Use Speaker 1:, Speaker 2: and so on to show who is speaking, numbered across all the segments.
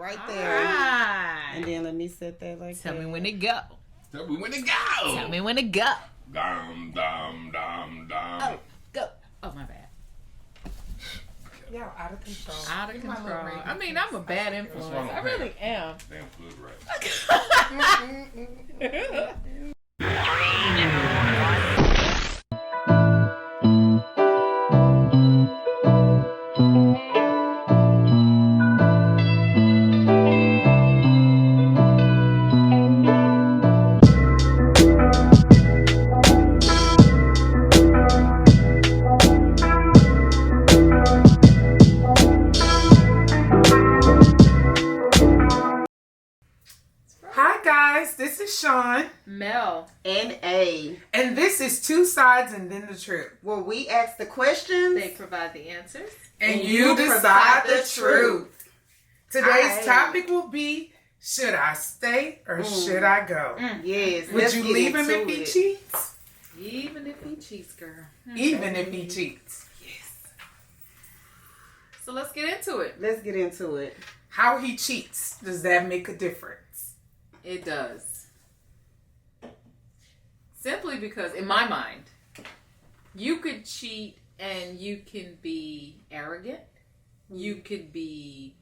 Speaker 1: right there.
Speaker 2: Right.
Speaker 1: And then let me set that like
Speaker 2: Tell
Speaker 1: that.
Speaker 2: me when to go.
Speaker 3: Tell me when to go.
Speaker 2: Tell me when to go.
Speaker 3: Dum, dum, dum, dum.
Speaker 2: Oh, go. Oh, my bad.
Speaker 4: Yeah, out of control.
Speaker 2: Out of control. I mean, I'm a bad influence.
Speaker 3: wrong
Speaker 2: I
Speaker 3: with
Speaker 2: really am.
Speaker 3: Damn good,
Speaker 4: Hi guys, this is Chon.
Speaker 2: Mel.
Speaker 1: And A.
Speaker 4: And this is Two Sides and Then the Truth.
Speaker 1: Where we ask the questions.
Speaker 2: They provide the answers.
Speaker 4: And
Speaker 1: And
Speaker 4: you
Speaker 1: you
Speaker 4: decide
Speaker 1: provide
Speaker 4: the
Speaker 1: the
Speaker 4: truth. Today's
Speaker 1: Aight.
Speaker 4: topic will be, should I stay or should I go?
Speaker 1: Yes.
Speaker 4: Would
Speaker 1: let's
Speaker 4: you
Speaker 1: get
Speaker 4: leave him
Speaker 1: into
Speaker 4: if he
Speaker 1: it.
Speaker 4: cheats?
Speaker 2: Even if he cheats, girl.
Speaker 4: Even if he cheats.
Speaker 2: So let's get into it.
Speaker 1: Let's get into it.
Speaker 4: How he cheats, does that make a difference?
Speaker 2: It does. Simply because, in my mind, you could cheat and you can be arrogant. You could be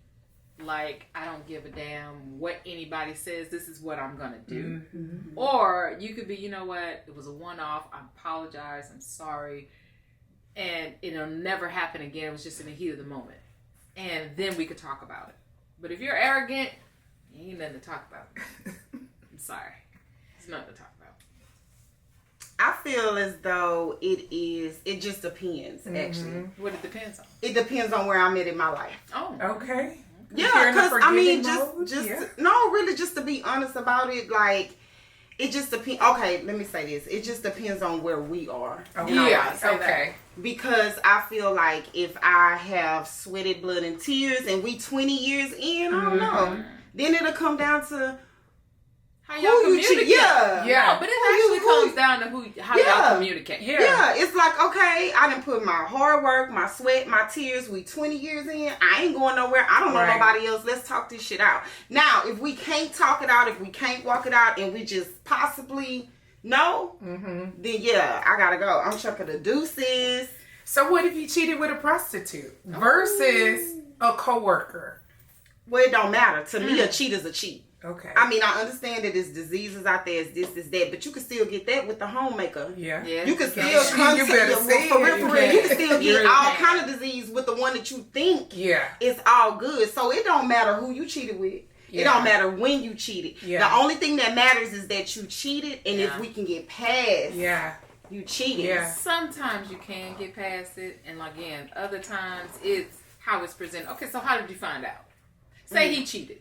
Speaker 2: like, I don't give a damn what anybody says. This is what I'm going to do.
Speaker 4: Mm-hmm.
Speaker 2: Or you could be, you know what? It was a one-off. I apologize. I'm sorry. And it'll never happen again. It was just in the heat of the moment. And then we could talk about it. But if you're arrogant, ain't nothing to talk about. I'm sorry. It's nothing to talk about.
Speaker 1: I feel as though it just depends, actually.
Speaker 2: What it depends on.
Speaker 1: It depends on where I'm at in my life.
Speaker 2: Oh.
Speaker 4: Okay.
Speaker 1: Yeah,
Speaker 4: If you're in a
Speaker 1: because I mean,
Speaker 4: forgiving mode,
Speaker 1: just
Speaker 4: yeah.
Speaker 1: no, really, just to be honest about it, like it just depends. Okay, let me say this: it just depends on where we are.
Speaker 4: Okay.
Speaker 2: Yeah, say
Speaker 4: Okay.
Speaker 1: Because I feel like if I have sweated blood and tears, and we 20 years in, I don't know, then it'll come down to
Speaker 2: How
Speaker 1: who
Speaker 2: y'all
Speaker 1: you cheat.
Speaker 2: communicate.
Speaker 1: Yeah,
Speaker 2: No, but it actually comes down to how y'all communicate.
Speaker 1: Yeah, it's like, okay, I done put my hard work, my sweat, my tears. We 20 years in. I ain't going nowhere. I don't know
Speaker 4: Right.
Speaker 1: nobody else. Let's talk this shit out. Now, if we can't talk it out, if we can't walk it out, and we just possibly know, then yeah, I gotta go. I'm chucking the deuces.
Speaker 4: So what if he cheated with a prostitute versus a coworker?
Speaker 1: Well, it don't matter. To me, a cheat is a cheat.
Speaker 4: Okay.
Speaker 1: I mean, I understand that there's diseases out there, it's this, that, but you can still get that with the homemaker.
Speaker 4: Yeah.
Speaker 2: Yeah.
Speaker 1: You can still
Speaker 4: You
Speaker 1: contact
Speaker 4: better
Speaker 1: for
Speaker 4: see
Speaker 1: real,
Speaker 4: it.
Speaker 1: for real. You can still
Speaker 2: You
Speaker 1: get
Speaker 2: really
Speaker 1: all
Speaker 2: can.
Speaker 1: kind of disease with the one that you think
Speaker 4: Yeah.
Speaker 1: it's all good. So it don't matter who you cheated with. It
Speaker 4: Yeah.
Speaker 1: don't matter when you cheated.
Speaker 4: Yeah.
Speaker 1: The only thing that matters is that you cheated, and
Speaker 2: Yeah.
Speaker 1: if we can get past
Speaker 4: Yeah.
Speaker 1: you cheated.
Speaker 4: Yeah.
Speaker 2: Sometimes you can get past it, and again, other times it's how it's presented. Okay, so how did you find out? Say he cheated,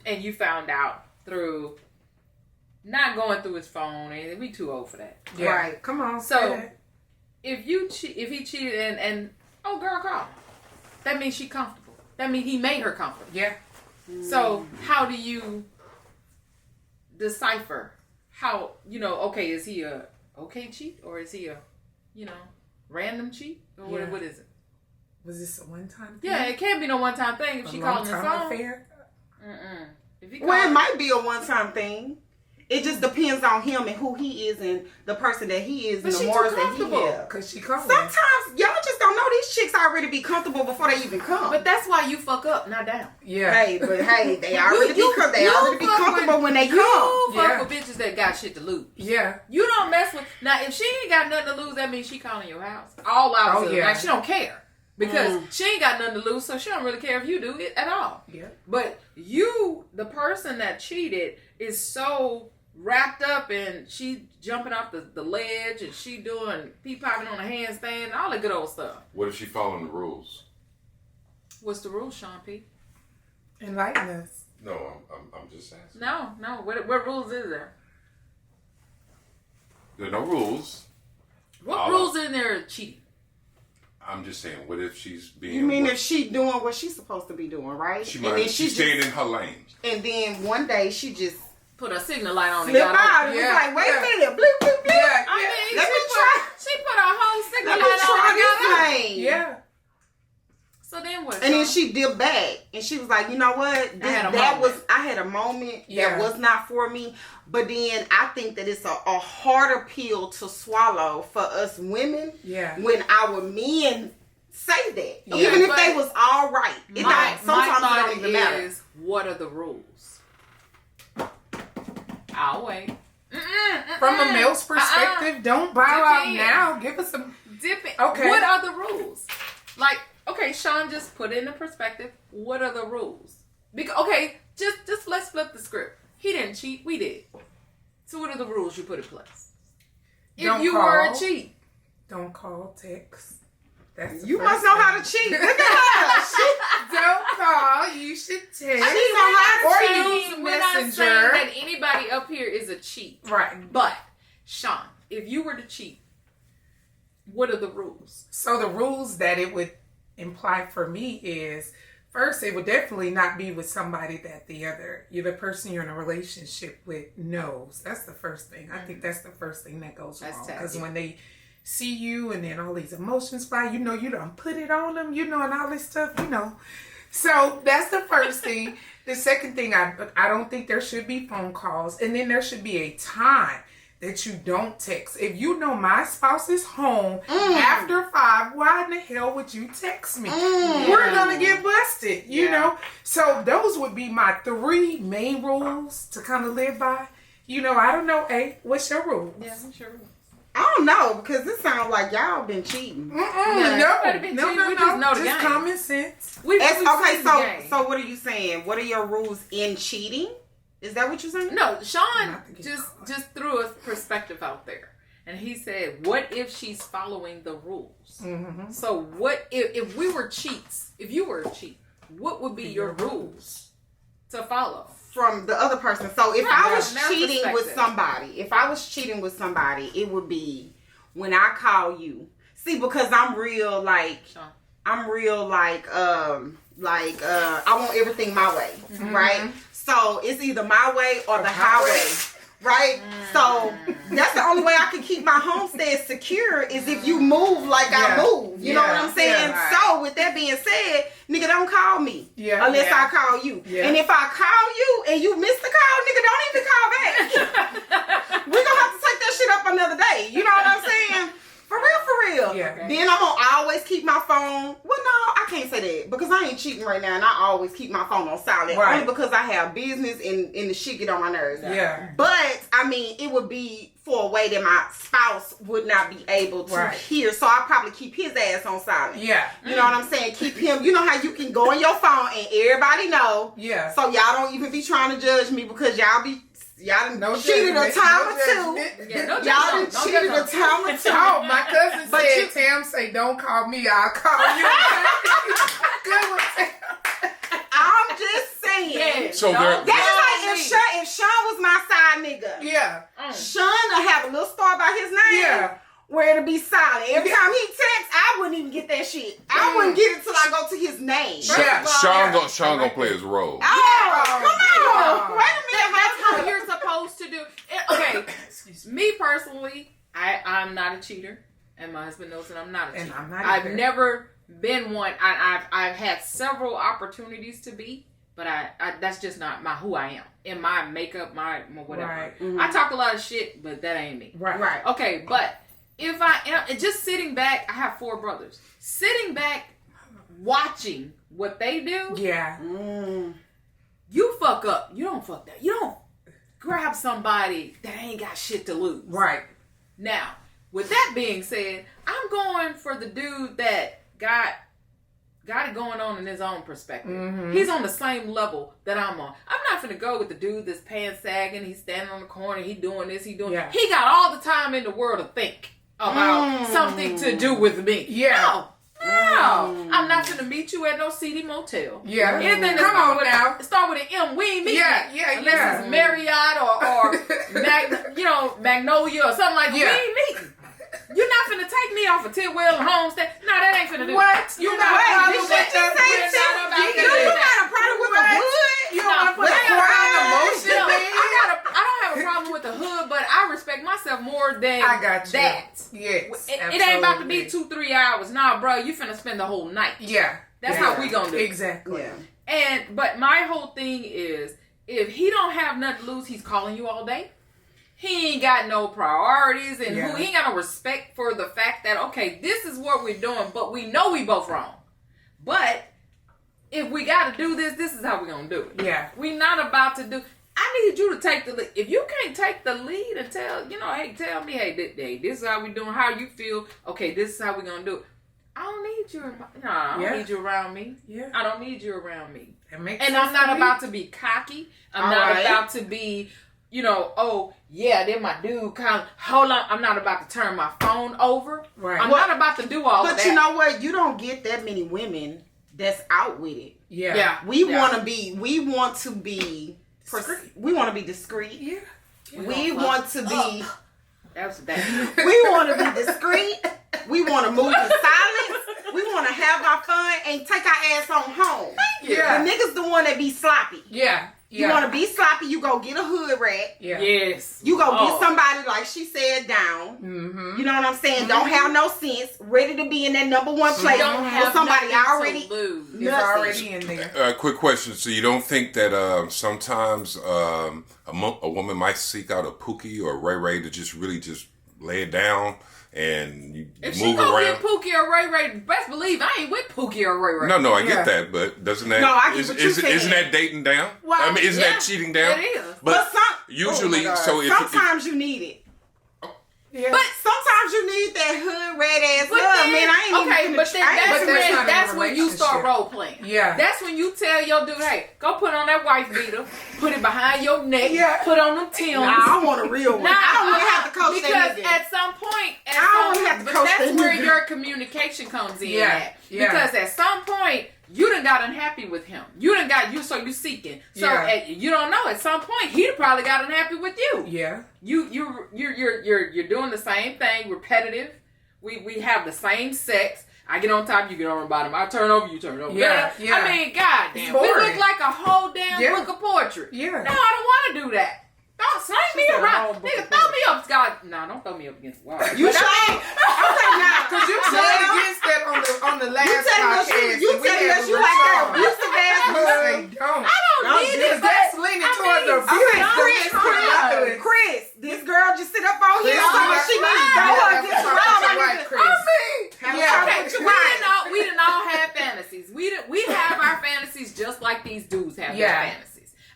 Speaker 2: and you found out through not going through his phone, and we too old for that.
Speaker 4: Yeah.
Speaker 1: Right.
Speaker 4: Come on.
Speaker 2: So,
Speaker 4: say that.
Speaker 2: if he cheated and oh girl call, that means she comfortable. That means he made her comfortable.
Speaker 4: Yeah.
Speaker 2: So how do you decipher how, okay, is he a okay cheat or is he a, random cheat or
Speaker 4: Yeah.
Speaker 2: what is it?
Speaker 4: Was this a one-time thing?
Speaker 2: Yeah, it can't be no one time thing if she calling the
Speaker 4: long-time
Speaker 2: phone.
Speaker 4: affair?
Speaker 2: If he
Speaker 1: Well, it
Speaker 2: calling,
Speaker 1: might be a one-time thing. It just depends on him and who he is and the person that he is
Speaker 2: But
Speaker 1: and
Speaker 2: she
Speaker 1: the
Speaker 2: too
Speaker 1: morals that he
Speaker 2: comfortable.
Speaker 1: has.
Speaker 4: Cause she called.
Speaker 1: Sometimes y'all just don't know these chicks already be comfortable before they even come.
Speaker 2: but that's why you fuck up, not down.
Speaker 4: Yeah.
Speaker 1: Hey, they already be comfortable when they come.
Speaker 2: You fuck
Speaker 4: Yeah.
Speaker 2: with bitches that got shit to lose.
Speaker 4: Yeah.
Speaker 2: You don't mess with. Now, if she ain't got nothing to lose, that means she calling your house. All out
Speaker 4: Oh, yeah.
Speaker 2: Like, she don't care. Because she ain't got nothing to lose, so she don't really care if you do it at all.
Speaker 4: Yeah.
Speaker 2: But you, the person that cheated, is so wrapped up and she jumping off the ledge and she doing pee-popping on a handstand and all that good old stuff.
Speaker 3: What if she following the rules?
Speaker 2: What's the rule, Sean P?
Speaker 4: Enlighten us.
Speaker 3: No, I'm just asking.
Speaker 2: No. What rules is there?
Speaker 3: There are no rules.
Speaker 2: What rules in there cheating?
Speaker 3: I'm just saying, what if she's being...
Speaker 1: You mean if she doing what she's supposed to be doing, right?
Speaker 3: She
Speaker 1: and then
Speaker 3: might, she's staying in her lane.
Speaker 1: And then one day she just
Speaker 2: Put a signal light on and
Speaker 1: slip
Speaker 2: got
Speaker 1: out.
Speaker 2: on.
Speaker 1: And
Speaker 4: Yeah,
Speaker 1: was like, wait
Speaker 4: yeah.
Speaker 1: a minute, bloop, bloop, bloop.
Speaker 4: Yeah.
Speaker 2: I mean,
Speaker 1: Let
Speaker 2: she
Speaker 1: me
Speaker 2: put,
Speaker 1: try.
Speaker 2: she put a whole signal
Speaker 1: Let me
Speaker 2: light on
Speaker 1: try
Speaker 2: and got on.
Speaker 1: this thing.
Speaker 4: Yeah.
Speaker 2: So then what?
Speaker 1: And then she dipped back, and she was like, "You know what? I had a moment that was not for me." But then I think that it's a harder pill to swallow for us women.
Speaker 4: Yeah.
Speaker 1: When our men say that,
Speaker 2: Yeah,
Speaker 1: even if they was all right, sometimes it don't even matter.
Speaker 2: What are the rules? I'll wait.
Speaker 4: From a male's perspective, don't bow out now. Give us some.
Speaker 2: Okay. What are the rules? Like, okay, Chon just put it in the perspective. What are the rules? Because just let's flip the script. He didn't cheat. We did. So what are the rules you put in place? If you were a cheat,
Speaker 4: don't call, text.
Speaker 1: You must know how to cheat. Look at her.
Speaker 4: Don't call. You should text.
Speaker 2: We're not saying
Speaker 4: Messenger.
Speaker 2: that anybody up here is a cheat.
Speaker 4: Right.
Speaker 2: But, Chon, if you were to cheat, what are the rules?
Speaker 4: So the rules that it would imply for me is, first, it would definitely not be with somebody that the person you're in a relationship with knows. That's the first thing. I think that's the first thing that goes wrong. Because when they see you and then all these emotions fly, you done put it on them, and all this stuff, So that's the first thing. The second thing, I don't think there should be phone calls. And then there should be a time that you don't text. If you know my spouse is home after 5, why in the hell would you text me? We're gonna get busted, you know? So those would be my 3 main rules to kind of live by. I don't know, what's your rules?
Speaker 2: Yeah, what's your rules?
Speaker 1: I don't know, because it sounds like y'all been cheating.
Speaker 4: No, just common sense.
Speaker 1: So what are you saying? What are your rules in cheating? Is that what you're saying?
Speaker 2: No, Chon just threw a perspective out there. And he said, what if she's following the rules? Mm-hmm. So what if we were cheats? If you were a cheat, what would be your rules to follow?
Speaker 1: From the other person. So if I was cheating with somebody, it would be when I call you. See, because I'm real like I want everything my way, right? So it's either my way or the highway, right? So that's the only way I can keep my homestead secure is if you move like I move. You know what I'm saying? Yeah. So with that being said, nigga, don't call me unless I call you. Yeah. And if I call you and you miss the call, nigga, don't even call back. We're gonna have to take that shit up another day. You know what I'm saying? For real. Yeah. Okay. Then I'm gonna always keep my phone. Well, no, I can't say that because I ain't cheating right now, and I always keep my phone on silent. Right. Only because I have business and the shit get on my nerves. Yeah. But I mean, it would be for a way that my spouse would not be able to hear. So I'll probably keep his ass on silent. Yeah. You know what I'm saying? Keep him. You know how you can go on your phone and everybody know. Yeah. So y'all don't even be trying to judge me because y'all done cheated a time or two. Y'all done cheated a time or two.
Speaker 4: Oh, my cousin said, Tam say, don't call me, I'll call you. Good one, Tam.
Speaker 1: I'm just saying.
Speaker 3: So
Speaker 1: that's like if Chon was my side nigga. Yeah. Chon will have a little star by his name. Yeah. Where it'll be silent. Every time he texts, I wouldn't even get that shit. I wouldn't get it till I go to his name.
Speaker 3: Chon gonna play his role.
Speaker 1: Oh, come on. Wait a minute.
Speaker 2: That's how you're supposed to do. Okay, me personally, I'm not a cheater, and my husband knows that I'm not a cheater. I've never been one. I've had several opportunities to be, but I that's just not who I am. In my makeup, my whatever. Right. Mm-hmm. I talk a lot of shit, but that ain't me. Right. Okay, but if I am just sitting back, I have 4 brothers. Sitting back, watching what they do. Yeah. You fuck up. You don't fuck that. You don't grab somebody that ain't got shit to lose. Right. Now, with that being said, I'm going for the dude that got it going on in his own perspective. Mm-hmm. He's on the same level that I'm on. I'm not finna go with the dude that's pants sagging. He's standing on the corner. He doing this. He doing. Yeah. He got all the time in the world to think about something to do with me. Yeah. No, I'm not gonna meet you at no seedy motel. Yeah, anything come on now. Start with an M. We ain't meeting. Unless it's Marriott or Magnolia or something like that. We ain't meeting. You're not finna take me off a Tidwell and Homestead. No, that ain't finna do. What? You got a problem with the You got a problem with the hood? You don't want to put a crying emotion there? I don't have a problem with the hood, but I respect myself more than that. Yes, it ain't about to be 2-3 hours. Nah, bro, you finna spend the whole night. Yeah. That's how we gonna do it.
Speaker 4: Exactly.
Speaker 1: Yeah.
Speaker 2: But my whole thing is, if he don't have nothing to lose, he's calling you all day. He ain't got no priorities, and he ain't got no respect for the fact that, okay, this is what we're doing, but we know we both wrong. But if we got to do this, this is how we're going to do it.
Speaker 4: Yeah.
Speaker 2: We're not about to do... I need you to take the lead. If you can't take the lead and tell, hey, tell me, hey, this is how we doing, how you feel. Okay, this is how we're going to do it. I don't need you. I don't need you around me.
Speaker 4: Yeah.
Speaker 2: I don't need you around me.
Speaker 4: And
Speaker 2: I'm not about to be cocky. I'm not about to be... oh, yeah, then my dude hold on, I'm not about to turn my phone over.
Speaker 4: Right.
Speaker 2: I'm not about to do all of that.
Speaker 1: But you know what? You don't get that many women that's out with it.
Speaker 4: Yeah.
Speaker 1: We want to be discreet.
Speaker 4: Yeah.
Speaker 1: We want to be
Speaker 2: That's that.
Speaker 1: we want to be discreet. We want to move in silence. We want to have our fun and take our ass on home.
Speaker 4: Yeah.
Speaker 1: The niggas the one that be sloppy.
Speaker 4: Yeah.
Speaker 1: You want to be sloppy, you go get a hood rat.
Speaker 4: Yeah.
Speaker 2: Yes.
Speaker 1: You go get somebody, like she said, down.
Speaker 4: Mm-hmm.
Speaker 1: You know what I'm saying? Don't have no sense. Ready to be in that number one place.
Speaker 2: Don't have
Speaker 1: somebody
Speaker 2: nothing
Speaker 1: already
Speaker 2: to lose.
Speaker 4: It's already in there.
Speaker 3: Quick question. So you don't think that sometimes a woman might seek out a Pookie or a Ray Ray to just really just lay it down and you
Speaker 2: If
Speaker 3: move
Speaker 2: she go
Speaker 3: around?
Speaker 2: get Pookie or Ray Ray, best believe I ain't with Pookie or Ray Ray.
Speaker 3: No, I get that, but doesn't that...
Speaker 1: No, I get what you're saying.
Speaker 3: Isn't that dating down?
Speaker 1: Well,
Speaker 3: I mean, isn't
Speaker 2: yeah,
Speaker 3: that cheating down?
Speaker 2: it is.
Speaker 1: But
Speaker 3: usually,
Speaker 1: sometimes you need it.
Speaker 4: Yeah.
Speaker 1: But sometimes you need that hood red ass
Speaker 2: But
Speaker 1: love,
Speaker 2: then,
Speaker 1: man. I ain't
Speaker 2: okay,
Speaker 1: even
Speaker 2: but then that's when you start
Speaker 4: relationship.
Speaker 2: role playing.
Speaker 4: Yeah.
Speaker 2: That's when you tell your dude, hey, go put on that wife beater, put it behind your neck,
Speaker 4: Yeah.
Speaker 2: put on them Tims.
Speaker 1: Nah, I want a real one. I don't want to have to coach
Speaker 2: because
Speaker 1: that nigga.
Speaker 2: at some point,
Speaker 1: I don't wanna have to
Speaker 2: but
Speaker 1: coach
Speaker 2: that's
Speaker 1: that
Speaker 2: where
Speaker 1: nigga.
Speaker 2: your communication comes in.
Speaker 4: Yeah.
Speaker 2: At.
Speaker 4: Yeah.
Speaker 2: Because at some point, you done got unhappy with him. So you seeking. So you don't know. At some point, he probably got unhappy with you.
Speaker 4: Yeah.
Speaker 2: You're doing the same thing, repetitive. We have the same sex. I get on top, you get on the bottom. I turn over, you turn over.
Speaker 4: Yeah.
Speaker 2: I mean, goddamn, we
Speaker 4: boring.
Speaker 2: look like a whole damn
Speaker 4: Yeah.
Speaker 2: book of poetry.
Speaker 4: Yeah.
Speaker 2: No, I don't want to do that. Don't sling me
Speaker 1: said a
Speaker 2: around.
Speaker 1: whole book
Speaker 2: Nigga,
Speaker 1: of
Speaker 2: throw me up, Scott. No, don't throw me up against the wall.
Speaker 1: You
Speaker 2: But
Speaker 1: sure?
Speaker 2: I mean,
Speaker 1: Okay, now.
Speaker 4: Because you said against that on the last
Speaker 1: You telling us
Speaker 4: podcast.
Speaker 1: you
Speaker 4: and we
Speaker 1: telling
Speaker 4: had
Speaker 1: us
Speaker 4: to
Speaker 1: you like that
Speaker 4: respond.
Speaker 1: abusive ass
Speaker 4: You
Speaker 1: girl.
Speaker 4: say don't.
Speaker 2: I don't
Speaker 1: Don't
Speaker 2: need
Speaker 1: do
Speaker 2: it.
Speaker 1: that.
Speaker 4: That's leaning towards
Speaker 2: mean,
Speaker 4: abuse.
Speaker 1: Chris, this girl just sit up on here
Speaker 4: Chris,
Speaker 1: so
Speaker 4: you
Speaker 1: she
Speaker 4: got
Speaker 1: needs to
Speaker 4: right.
Speaker 1: go
Speaker 4: Yeah,
Speaker 1: and get
Speaker 4: that's
Speaker 1: around
Speaker 4: right,
Speaker 1: my
Speaker 4: right,
Speaker 1: nigga.
Speaker 4: Chris.
Speaker 1: Yeah.
Speaker 2: Okay,
Speaker 1: Right.
Speaker 2: we didn't all have fantasies. We have our fantasies just like these dudes have their fantasies.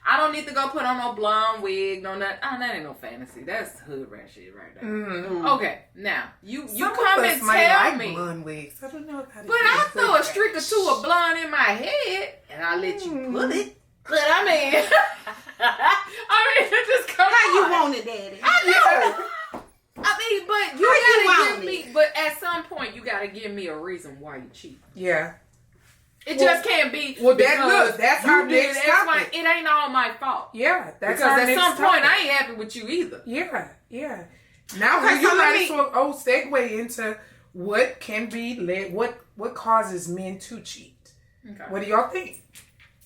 Speaker 2: I don't need to go put on no blonde wig, no nothing. Oh, that ain't no fantasy. That's hood rat shit right there.
Speaker 4: Mm-hmm.
Speaker 2: Okay, now you
Speaker 4: Some
Speaker 2: come
Speaker 4: of
Speaker 2: and
Speaker 4: us might
Speaker 2: tell
Speaker 4: like
Speaker 2: me.
Speaker 4: blonde wigs. I don't know how to
Speaker 2: But I throw a streak or two of blonde in my head, and I let you put it. But I mean, it just comes.
Speaker 1: How you want it, daddy?
Speaker 2: I know. I mean, but you
Speaker 1: How you
Speaker 2: gotta
Speaker 1: want
Speaker 2: give me. But at some point, you gotta give me a reason why you cheat.
Speaker 4: Yeah.
Speaker 2: It just can't be.
Speaker 4: Well,
Speaker 2: because
Speaker 4: that's
Speaker 2: you
Speaker 4: our
Speaker 2: did
Speaker 4: next
Speaker 2: X, Y.
Speaker 4: topic.
Speaker 2: It ain't all my fault.
Speaker 4: Yeah. That's
Speaker 2: Because
Speaker 4: our
Speaker 2: at
Speaker 4: next
Speaker 2: some point,
Speaker 4: topic.
Speaker 2: I ain't happy with you either.
Speaker 4: Yeah. Now
Speaker 1: Okay,
Speaker 4: you
Speaker 1: so
Speaker 4: might
Speaker 1: let
Speaker 4: as well segue into what can be led. What causes men to cheat?
Speaker 2: Okay.
Speaker 4: What do y'all think?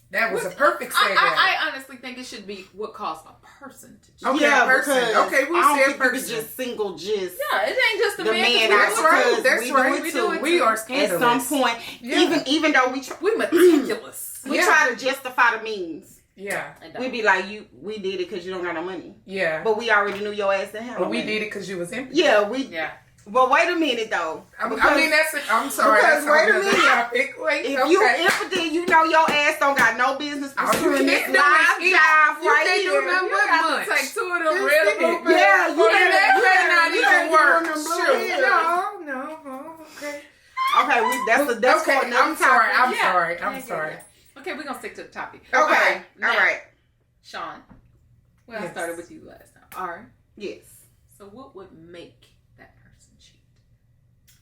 Speaker 4: That was a perfect segue.
Speaker 2: I honestly think it should be what caused a person to cheat.
Speaker 4: Okay,
Speaker 1: yeah,
Speaker 4: person.
Speaker 1: because
Speaker 4: Okay, we'll
Speaker 1: I don't
Speaker 4: say a
Speaker 1: think you could
Speaker 4: person.
Speaker 1: just single just
Speaker 2: Yeah, it ain't just the
Speaker 1: the
Speaker 2: man.
Speaker 1: man
Speaker 2: That's
Speaker 1: out
Speaker 2: right.
Speaker 1: because
Speaker 4: That's
Speaker 1: we
Speaker 4: right.
Speaker 1: do it
Speaker 2: We
Speaker 1: too.
Speaker 2: do it
Speaker 4: We
Speaker 2: too.
Speaker 4: are
Speaker 1: At
Speaker 4: scandalous.
Speaker 1: some point,
Speaker 4: Yeah.
Speaker 1: even though
Speaker 2: We meticulous.
Speaker 1: we
Speaker 4: Yeah.
Speaker 1: try to justify the means,
Speaker 4: Yeah.
Speaker 1: we be like, we did it because you don't got no money,
Speaker 4: Yeah.
Speaker 1: but we already knew your ass didn't have no
Speaker 4: But we
Speaker 1: money.
Speaker 4: did it because you was empty.
Speaker 1: Yeah,
Speaker 2: Yeah.
Speaker 1: But wait a minute though.
Speaker 4: I mean, I'm sorry.
Speaker 1: because
Speaker 4: That's
Speaker 1: wait a
Speaker 4: another
Speaker 1: minute.
Speaker 4: topic. Wait,
Speaker 1: If
Speaker 4: okay.
Speaker 1: you impotent, you know your ass don't got no business
Speaker 4: All you
Speaker 1: pursuing this
Speaker 4: can't do
Speaker 1: live
Speaker 4: is eat.
Speaker 1: job
Speaker 4: You
Speaker 1: right
Speaker 4: can't do
Speaker 1: here.
Speaker 4: nothing
Speaker 2: You
Speaker 4: but
Speaker 2: got
Speaker 4: munch.
Speaker 2: to take two of them
Speaker 4: That's
Speaker 2: red
Speaker 4: it.
Speaker 2: blue
Speaker 1: Yeah, you
Speaker 4: And
Speaker 1: better-
Speaker 4: that
Speaker 1: you
Speaker 4: may
Speaker 1: better-
Speaker 4: not
Speaker 1: you better
Speaker 4: even
Speaker 1: get
Speaker 4: work.
Speaker 1: on them blue
Speaker 4: Shoot.
Speaker 1: hills.
Speaker 4: No. Okay.
Speaker 1: Okay, that's
Speaker 4: Okay,
Speaker 1: for another
Speaker 4: I'm sorry.
Speaker 1: topic.
Speaker 2: Yeah.
Speaker 4: I'm sorry.
Speaker 2: Okay, we're gonna stick to the topic.
Speaker 1: Okay,
Speaker 2: now,
Speaker 1: all right.
Speaker 2: Sean. Well, I
Speaker 4: Yes.
Speaker 2: started with you last time. All right.
Speaker 1: Yes.
Speaker 2: So, what would make that person cheat?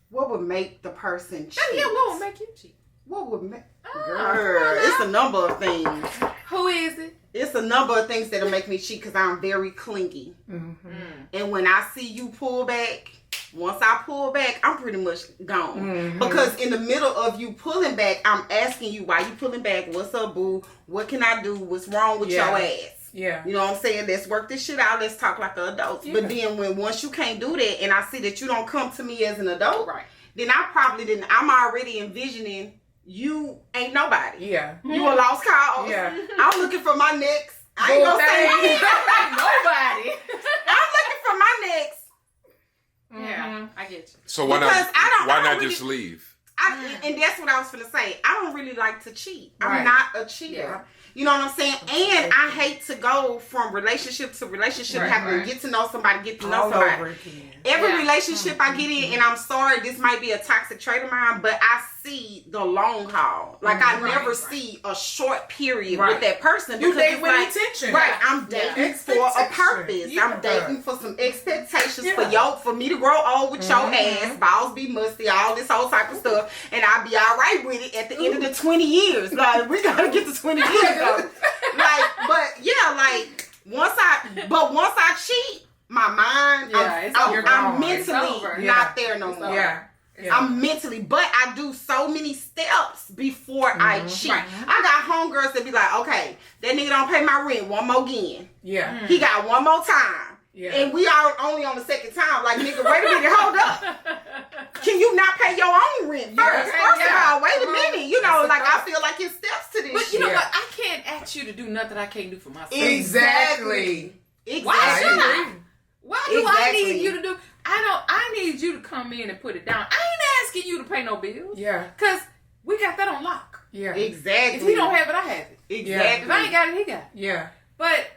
Speaker 1: What would make the person cheat?
Speaker 2: Yeah, what would make you cheat?
Speaker 1: What would make?
Speaker 2: Oh,
Speaker 1: Girl, it's a number of things.
Speaker 2: Who is it?
Speaker 1: It's a number of things that'll make me cheat because I'm very clingy.
Speaker 4: Mm-hmm.
Speaker 1: And when I see you pull back, once I pull back, I'm pretty much gone.
Speaker 4: Mm-hmm.
Speaker 1: Because in the middle of you pulling back, I'm asking you, why you pulling back? What's up, boo? What can I do? What's wrong with your ass?
Speaker 4: Yeah.
Speaker 1: You know what I'm saying? Let's work this shit out. Let's talk like adults.
Speaker 4: Yeah.
Speaker 1: But then once you can't do that and I see that you don't come to me as an adult,
Speaker 2: Right.
Speaker 1: then I'm already envisioning you ain't nobody.
Speaker 4: Yeah.
Speaker 1: You a lost cause.
Speaker 4: Yeah.
Speaker 1: I'm looking for my next. I ain't gonna say
Speaker 2: Nobody.
Speaker 1: I'm looking for my next.
Speaker 2: Yeah, I get you.
Speaker 3: So why
Speaker 1: Because
Speaker 3: not? Why not
Speaker 1: really-
Speaker 3: just leave?
Speaker 1: And that's what I was gonna say. I don't really like to cheat.
Speaker 4: Right.
Speaker 1: I'm not a cheater.
Speaker 2: Yeah.
Speaker 1: You know what I'm saying? And I hate to go from relationship to relationship,
Speaker 2: Right,
Speaker 1: having
Speaker 2: right.
Speaker 1: to get to know somebody, get to know
Speaker 4: All
Speaker 1: somebody.
Speaker 4: over again.
Speaker 1: Every
Speaker 2: Yeah.
Speaker 1: relationship I get in, and I'm sorry, this might be a toxic trait of mine, but I see the long haul. Like I
Speaker 2: Right,
Speaker 1: never
Speaker 2: right.
Speaker 1: see a short period
Speaker 4: Right.
Speaker 1: with that person.
Speaker 4: You
Speaker 1: because
Speaker 4: date
Speaker 1: it's
Speaker 4: with
Speaker 1: like,
Speaker 4: intention.
Speaker 1: right? I'm
Speaker 4: Yeah.
Speaker 1: dating for a
Speaker 4: Expectation.
Speaker 1: purpose.
Speaker 4: Yeah.
Speaker 1: I'm dating for some expectations
Speaker 4: Yeah.
Speaker 1: for me to grow old with your ass, balls be musty, all this whole type of stuff, and I'll be all right with it at the end of the 20 years. Like we gotta get to 20 years though. Once I cheat, my mind,
Speaker 2: Yeah,
Speaker 4: you're
Speaker 1: I'm
Speaker 4: gone.
Speaker 1: mentally
Speaker 2: It's over.
Speaker 1: not there no more.
Speaker 4: Yeah. Yeah.
Speaker 1: I'm mentally, but I do so many steps before I cheat.
Speaker 2: Right.
Speaker 1: I got homegirls that be like, okay, that nigga don't pay my rent one more again.
Speaker 4: Yeah.
Speaker 1: He got one more time.
Speaker 4: Yeah.
Speaker 1: And we are only on the second time. Like, nigga, wait a minute, hold up. Can you not pay your own rent first?
Speaker 4: Yeah.
Speaker 1: First
Speaker 2: Yeah.
Speaker 1: of all, wait a minute. You know,
Speaker 4: That's
Speaker 1: like,
Speaker 4: a
Speaker 1: I
Speaker 4: thought.
Speaker 1: feel like it's steps to this
Speaker 2: But you
Speaker 1: shit.
Speaker 2: know what? I can't ask you to do nothing I can't do for myself.
Speaker 1: Exactly.
Speaker 2: Why should I?
Speaker 4: agree.
Speaker 2: What do I
Speaker 1: Exactly.
Speaker 2: need you to do? I need you to come in and put it down. I ain't asking you to pay no bills.
Speaker 4: Yeah.
Speaker 2: Cause we got that on lock.
Speaker 4: Yeah.
Speaker 1: Exactly.
Speaker 2: If he don't have it, I have it.
Speaker 1: Exactly.
Speaker 2: If I ain't got it, he got it.
Speaker 4: Yeah.
Speaker 2: But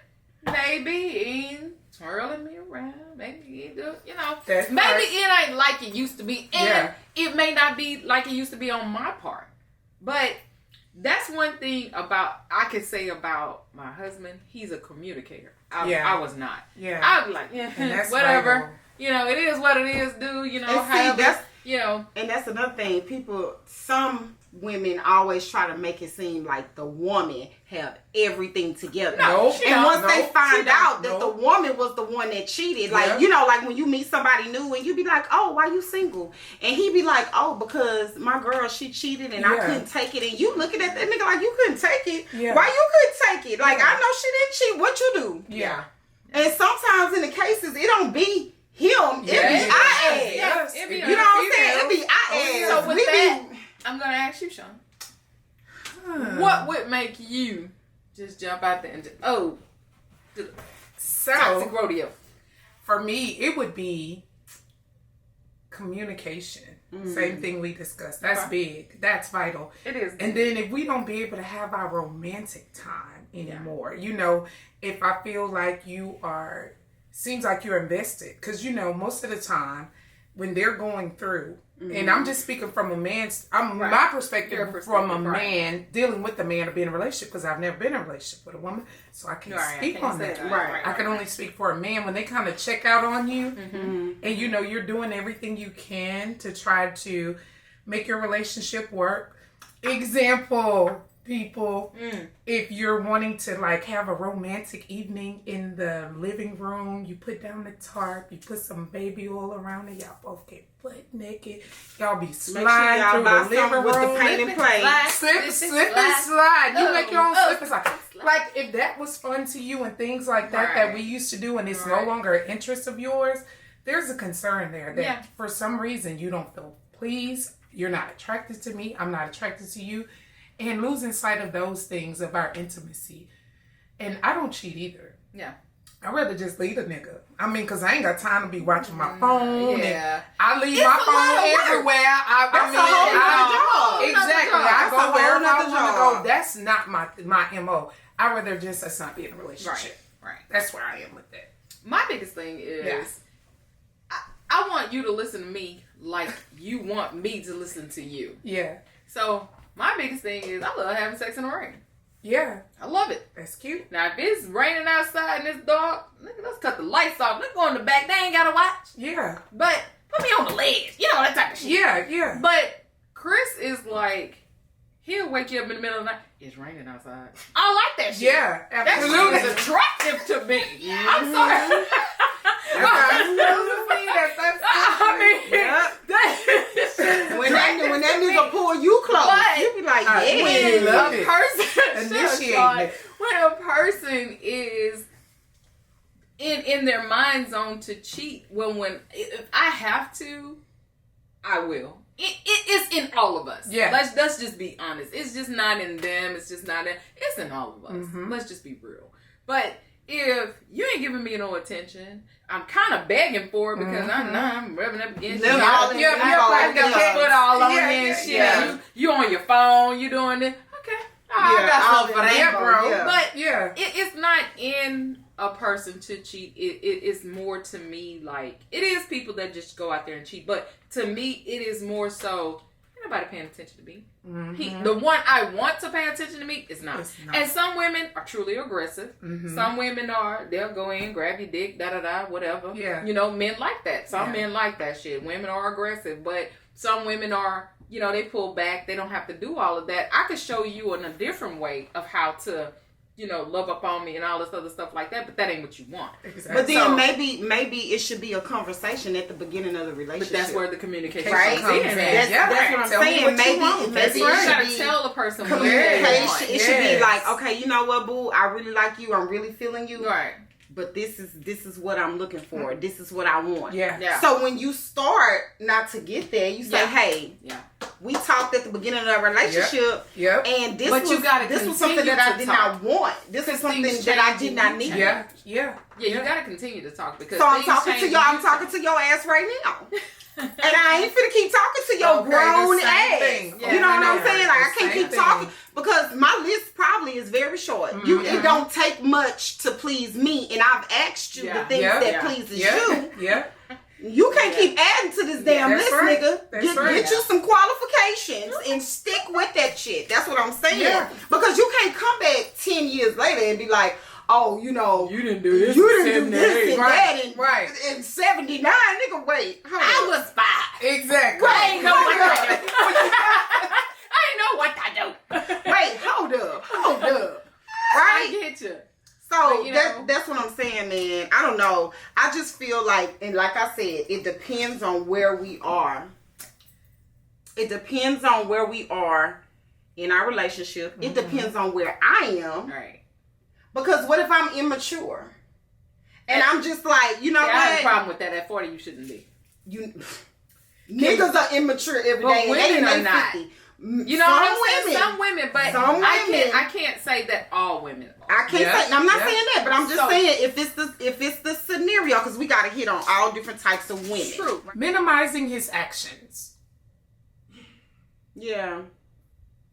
Speaker 2: maybe he ain't twirling me around. Maybe he ain't do, you know.
Speaker 4: That's
Speaker 2: Maybe
Speaker 4: right.
Speaker 2: it ain't like it used to be. And
Speaker 4: Yeah.
Speaker 2: it may not be like it used to be on my part. But that's one thing I could say about my husband. He's a communicator. I was not.
Speaker 4: Yeah.
Speaker 2: I'd be like,
Speaker 4: And that's
Speaker 2: whatever.
Speaker 4: vital.
Speaker 2: You know, it is what it is, dude. You know,
Speaker 1: And see,
Speaker 2: however,
Speaker 1: that's-
Speaker 2: you know.
Speaker 1: And that's another thing. Some women always try to make it seem like the woman have everything together.
Speaker 4: Nope.
Speaker 1: And once they
Speaker 4: Nope.
Speaker 1: find out that
Speaker 4: Nope.
Speaker 1: the woman was the one that cheated, like,
Speaker 4: Yeah.
Speaker 1: you know, like when you meet somebody new and you be like, oh, why you single? And he be like, oh, because my girl, she cheated and I
Speaker 4: Yeah.
Speaker 1: couldn't take it. And you looking at that nigga like you couldn't take it.
Speaker 4: Yeah.
Speaker 1: Why you couldn't take it? Like,
Speaker 4: Yeah.
Speaker 1: I know she didn't cheat. What you do?
Speaker 4: Yeah.
Speaker 1: And sometimes in the cases, it don't be him. It be
Speaker 4: Yeah.
Speaker 1: I ass.
Speaker 4: Yes.
Speaker 2: It be
Speaker 1: You know what I'm saying? It be I ass.
Speaker 2: So with
Speaker 1: We
Speaker 2: that,
Speaker 1: be-
Speaker 2: I'm gonna ask you, Chon. What would make you just jump out there and just, do the toxic
Speaker 4: So
Speaker 2: rodeo?
Speaker 4: for me, it would be communication. Same thing we discussed. That's
Speaker 2: Okay.
Speaker 4: big. That's vital.
Speaker 2: It is.
Speaker 4: And then if we don't be able to have our romantic time anymore, you know, if I feel like seems like you're invested, because, you know, most of the time when they're going through, and I'm just speaking from my perspective
Speaker 2: Your
Speaker 4: from
Speaker 2: perspective,
Speaker 4: a
Speaker 2: right.
Speaker 4: man dealing with a man or being in a relationship, because I've never been in a relationship with a woman, so I can't
Speaker 2: Right, I
Speaker 4: speak
Speaker 2: can't
Speaker 4: on
Speaker 2: say
Speaker 4: that.
Speaker 2: that.
Speaker 1: Right.
Speaker 4: I can only speak for a man when they kind of check out on you,
Speaker 2: Mm-hmm.
Speaker 4: and you know you're doing everything you can to try to make your relationship work. Example, people, if you're wanting to like have a romantic evening in the living room, you put down the tarp, you put some baby oil around it, y'all both get butt naked, y'all be
Speaker 1: Make sure
Speaker 4: sliding
Speaker 1: y'all
Speaker 4: through
Speaker 1: buy
Speaker 4: the living
Speaker 1: something with the
Speaker 4: room.
Speaker 1: paint and play.
Speaker 4: Slip and slide. You make your own
Speaker 2: Oh,
Speaker 4: slip and slide. Like if that was fun to you and things like that that
Speaker 2: Right.
Speaker 4: we used to do, and it's
Speaker 2: Right.
Speaker 4: no longer an interest of yours, there's a concern there that
Speaker 2: Yeah.
Speaker 4: for some reason you don't feel pleased. You're not attracted to me. I'm not attracted to you, and losing sight of those things of our intimacy. And I don't cheat either.
Speaker 2: Yeah.
Speaker 4: I'd rather just leave a nigga. I mean, because I ain't got time to be watching my phone.
Speaker 2: Yeah.
Speaker 4: And I leave
Speaker 2: It's
Speaker 4: my
Speaker 2: a lot
Speaker 4: phone
Speaker 2: of work.
Speaker 4: everywhere.
Speaker 1: That's a whole nother job.
Speaker 4: Exactly.
Speaker 2: Another job.
Speaker 4: I
Speaker 1: That's a
Speaker 4: go
Speaker 1: whole
Speaker 4: wherever I
Speaker 1: nother
Speaker 4: want to
Speaker 1: job.
Speaker 4: go. That's not my MO. I'd rather just us not be in a relationship.
Speaker 2: Right.
Speaker 4: That's where I am with that.
Speaker 2: My biggest thing is
Speaker 4: Yeah.
Speaker 2: I want you to listen to me like you want me to listen to you.
Speaker 4: Yeah.
Speaker 2: So my biggest thing is I love having sex in the rain.
Speaker 4: Yeah.
Speaker 2: I love it.
Speaker 4: That's cute.
Speaker 2: Now if it's raining outside and it's dark, let's cut the lights off. Let's go in the back. They ain't gotta watch.
Speaker 4: Yeah.
Speaker 2: But put me on the ledge. You know, that type of shit.
Speaker 4: Yeah. Yeah.
Speaker 2: But Chris is like, he'll wake you up in the middle of the night. It's raining outside. I like that shit.
Speaker 4: Yeah.
Speaker 2: That
Speaker 4: Absolutely.
Speaker 2: shit is attractive to me. I'm sorry. I mean,
Speaker 1: Yep. When that nigga pull you close,
Speaker 2: But-
Speaker 1: you be like,
Speaker 4: I
Speaker 1: yeah.
Speaker 4: really
Speaker 2: when
Speaker 4: love
Speaker 2: a
Speaker 4: it.
Speaker 2: person
Speaker 4: Initiating
Speaker 2: Sean,
Speaker 4: it.
Speaker 2: when a person is in their mind zone to cheat, when if I have to, I will. It is in all of us.
Speaker 4: Yeah.
Speaker 2: Let's just be honest. It's just not in them. It's just not in. It's in all of us.
Speaker 4: Mm-hmm.
Speaker 2: Let's just be real. But if you ain't giving me no attention, I'm kind of begging for it because I'm rubbing up against you.
Speaker 1: You're
Speaker 2: Got your foot all on you and shit.
Speaker 4: Yeah.
Speaker 2: You on your phone. You doing this. Okay. I got something for that,
Speaker 1: yeah,
Speaker 2: bro.
Speaker 1: yeah.
Speaker 2: But it's not in a person to cheat. It is more to me like it is people that just go out there and cheat. But to me, it is more so ain't nobody paying attention to me. Mm-hmm. The one I want to pay attention to me is not. And some women are truly aggressive. Mm-hmm. Some women they'll go in, grab your dick, whatever.
Speaker 4: Yeah.
Speaker 2: You know, men like that. Some men like that shit. Women are aggressive, but some women are. You know, they pull back. They don't have to do all of that. I could show you in a different way of how to, you know, love up on me and all this other stuff like that. But that ain't what you want.
Speaker 4: Exactly.
Speaker 1: But then maybe it should be a conversation at the beginning of the relationship.
Speaker 2: But that's where the communication
Speaker 1: right?
Speaker 2: comes in.
Speaker 1: That's what I'm saying. Maybe
Speaker 2: you gotta tell the person
Speaker 1: communication. It should be like, okay, you know what, boo? I really like you. I'm really feeling you.
Speaker 2: Right.
Speaker 1: But this is what I'm looking for. This is what I want.
Speaker 4: Yeah.
Speaker 1: So when you start not to get there, you say, hey, we talked at the beginning of our relationship.
Speaker 4: Yep.
Speaker 1: And this
Speaker 2: was
Speaker 1: something that I did not want. This is something that I did not need.
Speaker 4: Yeah.
Speaker 2: You gotta continue to talk because
Speaker 1: so I'm talking to y'all. I'm talking to your ass right now. And I ain't finna keep talking to your grown ass.
Speaker 2: Yeah,
Speaker 1: you know what I'm saying? Like I can't keep talking because my list probably is very short. It don't take much to please me, and I've asked you the things that pleases you.
Speaker 4: Yeah.
Speaker 1: You can't keep adding to this damn list, nigga. Get you some qualifications and stick with that shit. That's what I'm saying.
Speaker 4: Yeah.
Speaker 1: Because you can't come back 10 years later and be like, oh, you know,
Speaker 2: you didn't do this.
Speaker 1: You didn't do this and
Speaker 4: that
Speaker 1: in 79. Nigga, wait.
Speaker 2: I was 5.
Speaker 4: Exactly.
Speaker 2: I ain't know what I do. I ain't know what I do.
Speaker 1: Wait, hold up. Right?
Speaker 2: I get you.
Speaker 1: So that's what I'm saying, man. I don't know. I just feel like, and like I said, it depends on where we are. It depends on where we are in our relationship. It depends on where I am.
Speaker 2: Right.
Speaker 1: Because what if I'm immature? And I'm just like, you know what?
Speaker 2: I have a problem with that. At 40, you shouldn't be.
Speaker 1: Niggas are immature every day.
Speaker 2: But women are not.
Speaker 1: 50.
Speaker 2: You know what I'm saying? Some women, but I can't say that all women are.
Speaker 1: I can't say. I'm not saying that, but I'm just saying if it's the scenario, because we got to hit on all different types of women.
Speaker 2: True.
Speaker 4: Minimizing his actions.
Speaker 1: Yeah.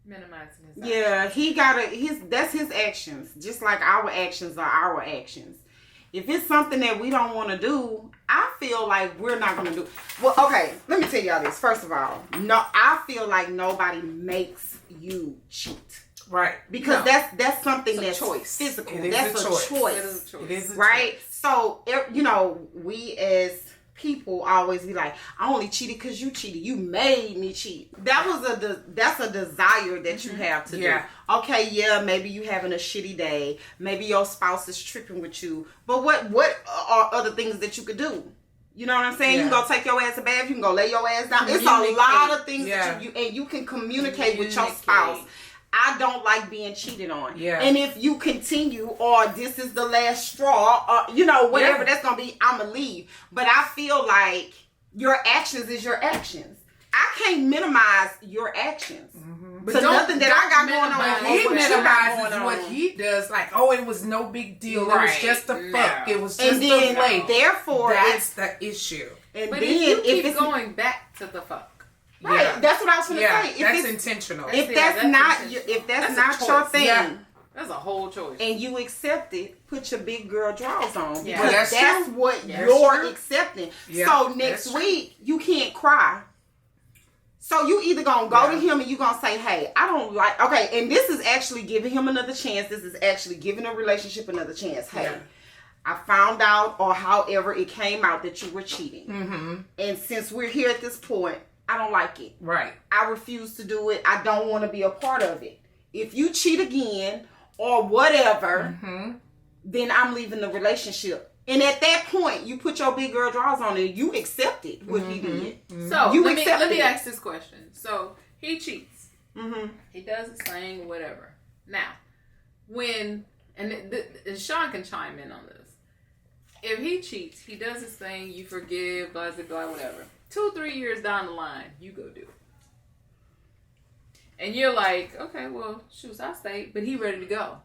Speaker 2: Minimizing his actions.
Speaker 1: Yeah, that's his actions. Just like our actions are our actions. If it's something that we don't want to do, I feel like we're not going to do. Well, okay, let me tell y'all this. First of all, no, I feel like nobody makes you cheat.
Speaker 4: Right.
Speaker 1: Because that's something that's
Speaker 2: choice.
Speaker 1: Physical.
Speaker 4: That's
Speaker 1: a choice.
Speaker 4: It is a
Speaker 1: right?
Speaker 4: choice.
Speaker 1: So, you know, we as people always be like, I only cheated because you cheated. You made me cheat. That's a desire that you have to do. Okay, maybe you having a shitty day. Maybe your spouse is tripping with you. But what are other things that you could do? You know what I'm saying? You can go take your ass a bath. You can go lay your ass down. It's a lot of things that you can communicate with your spouse. I don't like being cheated on. Yeah. And if you continue, or this is the last straw, or whatever that's gonna be, I'ma leave. But I feel like your actions is your actions. I can't minimize your actions. But so nothing that I got going on.
Speaker 4: He minimizes what he does. Like, it was no big deal. Right. It was just a fuck. It was just a play.
Speaker 1: Therefore,
Speaker 4: that's the issue.
Speaker 1: And
Speaker 2: but
Speaker 1: then
Speaker 2: if you keep going back to the fuck.
Speaker 1: Right, that's what I was going to say.
Speaker 4: That's intentional.
Speaker 1: If that's not your thing,
Speaker 2: that's a whole choice.
Speaker 1: And you accept it, put your big girl drawers on.
Speaker 2: Yeah.
Speaker 1: Because that's what you're accepting. Yeah. So next week, you can't cry. So you either going to go to him and you going to say, hey, I don't like, okay, and this is actually giving him another chance. This is actually giving a relationship another chance. Hey, I found out, or however it came out, that you were cheating. Mm-hmm. And since we're here at this point, I don't like it.
Speaker 4: Right.
Speaker 1: I refuse to do it. I don't want to be a part of it. If you cheat again or whatever, then I'm leaving the relationship. And at that point, you put your big girl drawers on and you accepted what he did.
Speaker 2: So let me ask this question. So he cheats. He does his thing, whatever. Now, and Chon can chime in on this. If he cheats, he does his thing, you forgive, blah, blah, blah, whatever. 2-3 years down the line, you go do it. And you're like, okay, well, shoot, I stayed, but he ready to go.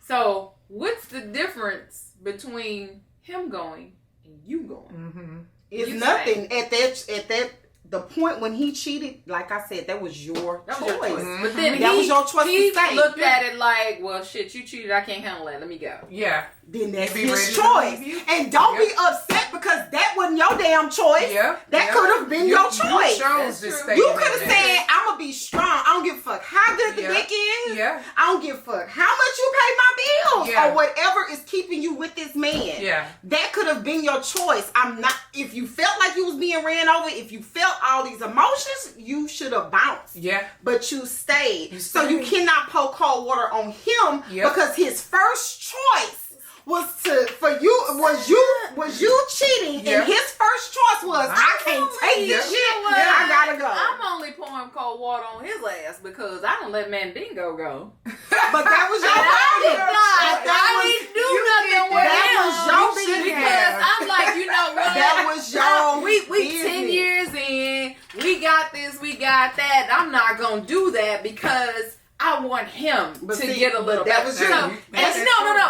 Speaker 2: So what's the difference between him going and you going?
Speaker 4: Mm-hmm.
Speaker 1: It's nothing at that the point when he cheated. Like I said, that was your choice.
Speaker 2: Mm-hmm. But then
Speaker 1: that was your choice.
Speaker 2: He
Speaker 1: to stay.
Speaker 2: looked at it like, well, shit, you cheated. I can't handle that. Let me go.
Speaker 4: Yeah.
Speaker 1: Then that's
Speaker 4: Be
Speaker 1: his
Speaker 4: ready to
Speaker 1: choice.
Speaker 4: leave you.
Speaker 1: And don't be upset because that wasn't your damn choice.
Speaker 4: Yeah.
Speaker 1: That could have been your choice.
Speaker 4: You chose to stay.
Speaker 1: You
Speaker 4: in
Speaker 1: could have
Speaker 4: that
Speaker 1: said, I'm going to be strong. I don't give a fuck how good the dick is.
Speaker 4: Yeah.
Speaker 1: I don't give a fuck how much you pay my bills.
Speaker 4: Yeah.
Speaker 1: Or whatever is keeping you with this man.
Speaker 4: Yeah.
Speaker 1: That could have been your choice. If you felt like you was being ran over, if you felt all these emotions, you should have bounced.
Speaker 4: Yeah.
Speaker 1: But you stayed. So
Speaker 4: stayed.
Speaker 1: you cannot pour cold water on him because his first choice was you cheating, and his first choice was I can't take this shit. I gotta go.
Speaker 2: I'm only pouring cold water on his ass because I don't let Mandingo go.
Speaker 1: But that was your problem.
Speaker 2: I didn't do nothing with
Speaker 1: that
Speaker 2: him.
Speaker 1: was your
Speaker 2: Because I'm like, you know what?
Speaker 1: That was your
Speaker 2: we
Speaker 1: business.
Speaker 2: 10 years in. We got this. We got that. I'm not gonna do that because I want him to get a little
Speaker 1: that
Speaker 2: better.
Speaker 1: was your,
Speaker 2: No.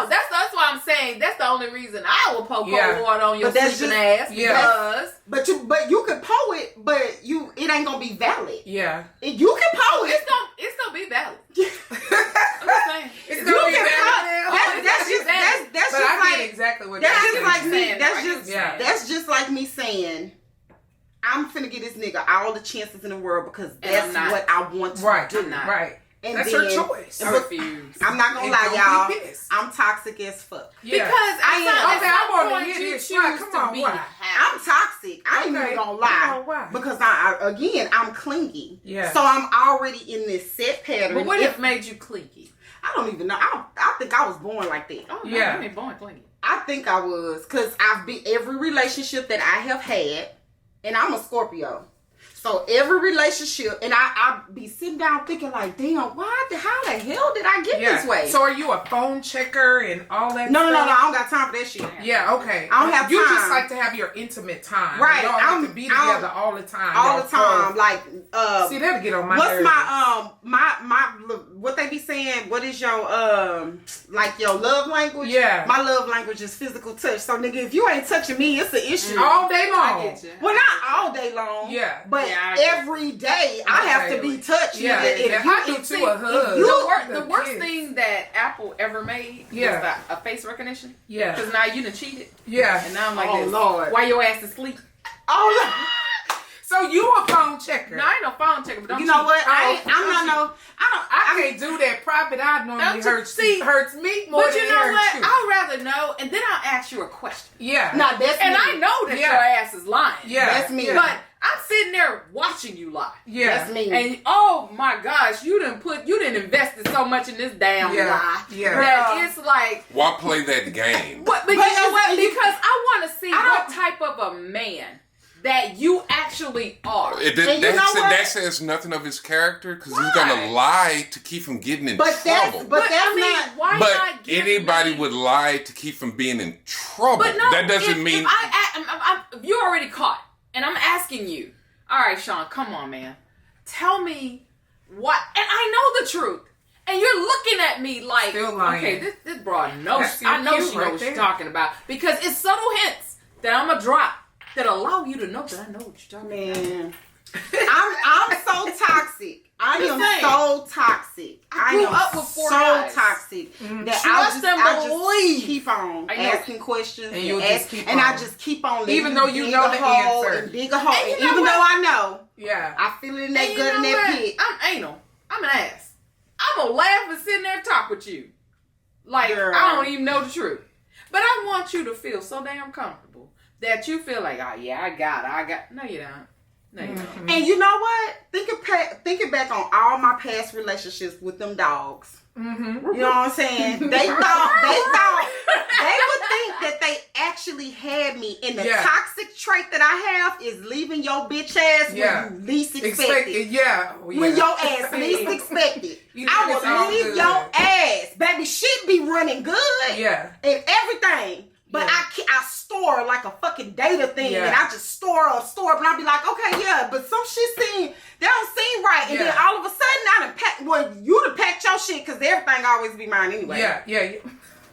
Speaker 2: That's why I'm saying that's the only reason I will pour cold water on your sleeping ass. Because
Speaker 1: but you could pour it, but it ain't gonna be valid.
Speaker 4: Yeah.
Speaker 1: You can pour it.
Speaker 2: It's gonna be valid. I'm just saying.
Speaker 4: It's gonna be valid.
Speaker 1: That's
Speaker 4: but
Speaker 1: just
Speaker 4: I
Speaker 1: like
Speaker 4: get exactly what
Speaker 1: that's
Speaker 4: you're
Speaker 1: just like
Speaker 4: saying.
Speaker 1: me. That's just like me saying, I'm finna get this nigga all the chances in the world because that's what I want to do.
Speaker 4: Right.
Speaker 1: And
Speaker 4: that's
Speaker 1: then,
Speaker 4: her choice.
Speaker 2: I refuse.
Speaker 1: I'm not gonna lie, y'all. I'm toxic as fuck.
Speaker 2: Yeah. Because I'm
Speaker 4: on the hit Come on, why?
Speaker 1: I'm toxic. I ain't even gonna lie.
Speaker 4: Why?
Speaker 1: Because I'm clingy.
Speaker 4: Yeah.
Speaker 1: So I'm already in this set pattern.
Speaker 2: But what if made you clingy?
Speaker 1: I don't even know. I think I was born like that.
Speaker 2: Oh, no, you ain't born clingy.
Speaker 1: I think I was. Because I've been every relationship that I have had, and I'm a Scorpio. So every relationship, and I be sitting down thinking like, damn, how the hell did I get this way?
Speaker 4: So are you a phone checker and all that
Speaker 1: No,
Speaker 4: stuff?
Speaker 1: I don't got time for that shit.
Speaker 4: Yeah, okay.
Speaker 1: I don't have
Speaker 4: You
Speaker 1: time.
Speaker 4: just like to have your intimate time.
Speaker 1: Right.
Speaker 4: You don't have to be together all the time.
Speaker 1: All the time. Like,
Speaker 4: see, that'll get on my
Speaker 1: what's
Speaker 4: nerves.
Speaker 1: my what they be saying? What is your like your love language?
Speaker 4: Yeah.
Speaker 1: My love language is physical touch. So nigga, if you ain't touching me, it's an issue.
Speaker 4: All day long.
Speaker 2: I get you.
Speaker 1: Well, not all day long.
Speaker 4: Yeah.
Speaker 1: But every day I have to be touched.
Speaker 4: Yeah.
Speaker 1: Nigga.
Speaker 4: I do too. A hug.
Speaker 2: The worst thing that Apple ever made was a face recognition.
Speaker 4: Yeah.
Speaker 2: Because now you done cheated.
Speaker 4: Yeah.
Speaker 2: And now I'm like,
Speaker 1: oh
Speaker 2: this.
Speaker 1: Lord,
Speaker 2: Why your ass asleep?
Speaker 1: Oh Lord.
Speaker 4: So you a phone checker?
Speaker 2: No, I ain't no phone checker. But don't
Speaker 1: You know
Speaker 2: cheat.
Speaker 1: what? I
Speaker 4: can't do that. Private eye normally hurts me more
Speaker 2: but
Speaker 4: than
Speaker 2: you know
Speaker 4: it
Speaker 2: what?
Speaker 4: hurts you.
Speaker 2: I'd rather know, and then I'll ask you a question.
Speaker 4: Yeah.
Speaker 1: Now that's
Speaker 2: And
Speaker 1: me.
Speaker 2: I know that your ass is lying.
Speaker 4: Yeah.
Speaker 1: That's me.
Speaker 2: But I'm sitting there watching you lie.
Speaker 4: Yeah.
Speaker 1: That's me.
Speaker 2: And oh my gosh, you didn't invested so much in this damn lie.
Speaker 4: Yeah.
Speaker 2: That it's like,
Speaker 3: Why play that game?
Speaker 2: but you know what? Because I want to see what type of a man that you actually are.
Speaker 3: That says nothing of his character because he's gonna lie to keep from getting in trouble. But anybody would lie to keep from being in trouble.
Speaker 2: But no,
Speaker 3: that doesn't mean.
Speaker 2: If you're already caught, and I'm asking you, all right, Chon, come on, man, tell me what, and I know the truth. And you're looking at me like, okay, this broad knows. I know she knows what she's talking about because it's subtle hints that I'm gonna drop that allow you to know that I know what you're talking about.
Speaker 1: I'm so toxic. I am so toxic.
Speaker 2: I grew up with 4 guys.
Speaker 1: Toxic that I just keep on asking questions and I just keep on
Speaker 4: even though you know the answer
Speaker 1: and dig a hole. And even though I know,
Speaker 4: yeah,
Speaker 1: I feel it in that gut and that pit.
Speaker 2: I'm anal. I'm an ass. I'm gonna laugh and sit in there and talk with you. Like,
Speaker 1: girl,
Speaker 2: I don't even know the truth. But I want you to feel so damn comfortable that you feel like, oh yeah, I got it. No, you don't. No, you don't.
Speaker 1: And you know what? Thinking back on all my past relationships with them dogs. Mm-hmm. You know what I'm saying? They would think that they actually had me. And the toxic trait that I have is leaving your bitch ass when you least expect it. When your ass least expect it. I will leave your ass. Baby, shit be running good.
Speaker 4: Yeah.
Speaker 1: And everything. But I store store like a fucking data thing, and I just store, but I'll be like, okay, yeah, but some shit they don't seem right, and then all of a sudden I done packed. Well, you done packed your shit because everything always be mine anyway.
Speaker 4: Yeah.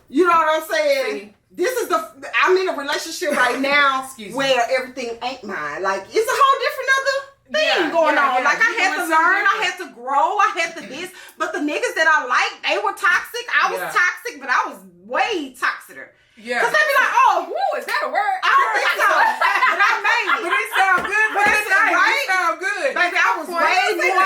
Speaker 1: You know what I'm saying? I'm in a relationship right now where everything ain't mine. Like, it's a whole different other thing going on. Like, I had to learn, I had to grow, I had to this. But the niggas that I liked, they were toxic. I was toxic, but I was way toxicer. Yeah. Because they be like, oh, woo, is that a word? I don't think so. But I made it.
Speaker 4: But it sound good. But it sound good.
Speaker 1: Baby, I was way more.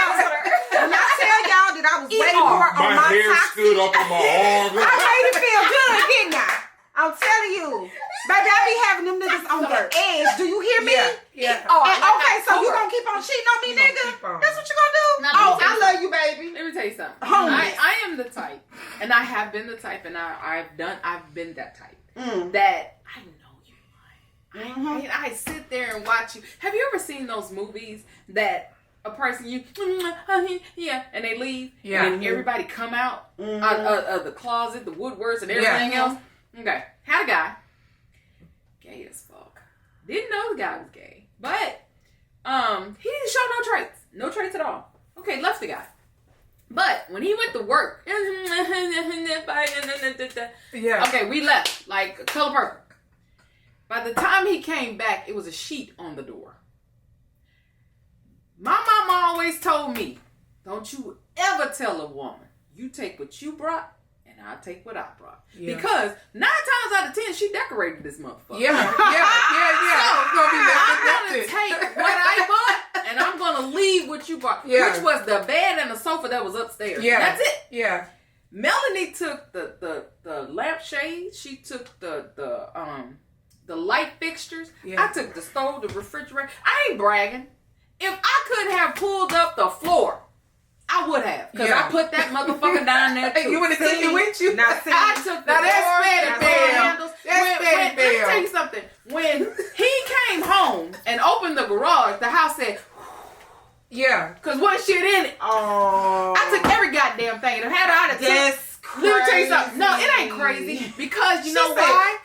Speaker 1: When I tell y'all that I was way more on my
Speaker 3: hair
Speaker 1: toxic.
Speaker 3: stood up on my arm.
Speaker 1: I made it feel good, didn't I? I'm telling you. Baby, I be having them niggas on the edge. Do you hear me?
Speaker 4: Yeah.
Speaker 1: Okay, so you gonna keep on cheating on me, nigga? That's what you gonna do? I love you, baby.
Speaker 2: Let me tell you something. I am the type, and I have been the type, and I've been that type. That I know you're lying. I sit there and watch you. Have you ever seen those movies that a person and they leave and everybody come out of the closet, the woodworks and everything else? Okay. Had a guy, gay as fuck. Didn't know the guy was gay, but he didn't show no traits at all. Okay, left the guy. But when he went to work, okay, we left like color purple. By the time he came back, it was a sheet on the door. My mama always told me, don't you ever tell a woman, you take what you brought and I'll take what I brought. Yeah. Because 9 times out of 10, she decorated this motherfucker.
Speaker 4: Yeah.
Speaker 2: So, I'm going to take what I bought and I'm going to leave what you bought. Yeah. Which was the bed and the sofa that was upstairs. Yeah. That's it.
Speaker 4: Yeah.
Speaker 2: Melanie took the lampshade. She took the light fixtures. Yeah. I took the stove, the refrigerator. I ain't bragging. If I could have pulled up the floor, I would have. Because I put that motherfucker down there too.
Speaker 4: You would have taken it with you?
Speaker 2: I took the handles. Let me tell you something. When he came home and opened the garage, the house said,
Speaker 4: yeah.
Speaker 2: Because one shit in it.
Speaker 1: Oh.
Speaker 2: I took every goddamn thing. And had I
Speaker 1: That's crazy.
Speaker 2: Let me tell you something. No, it ain't crazy. Because you know why?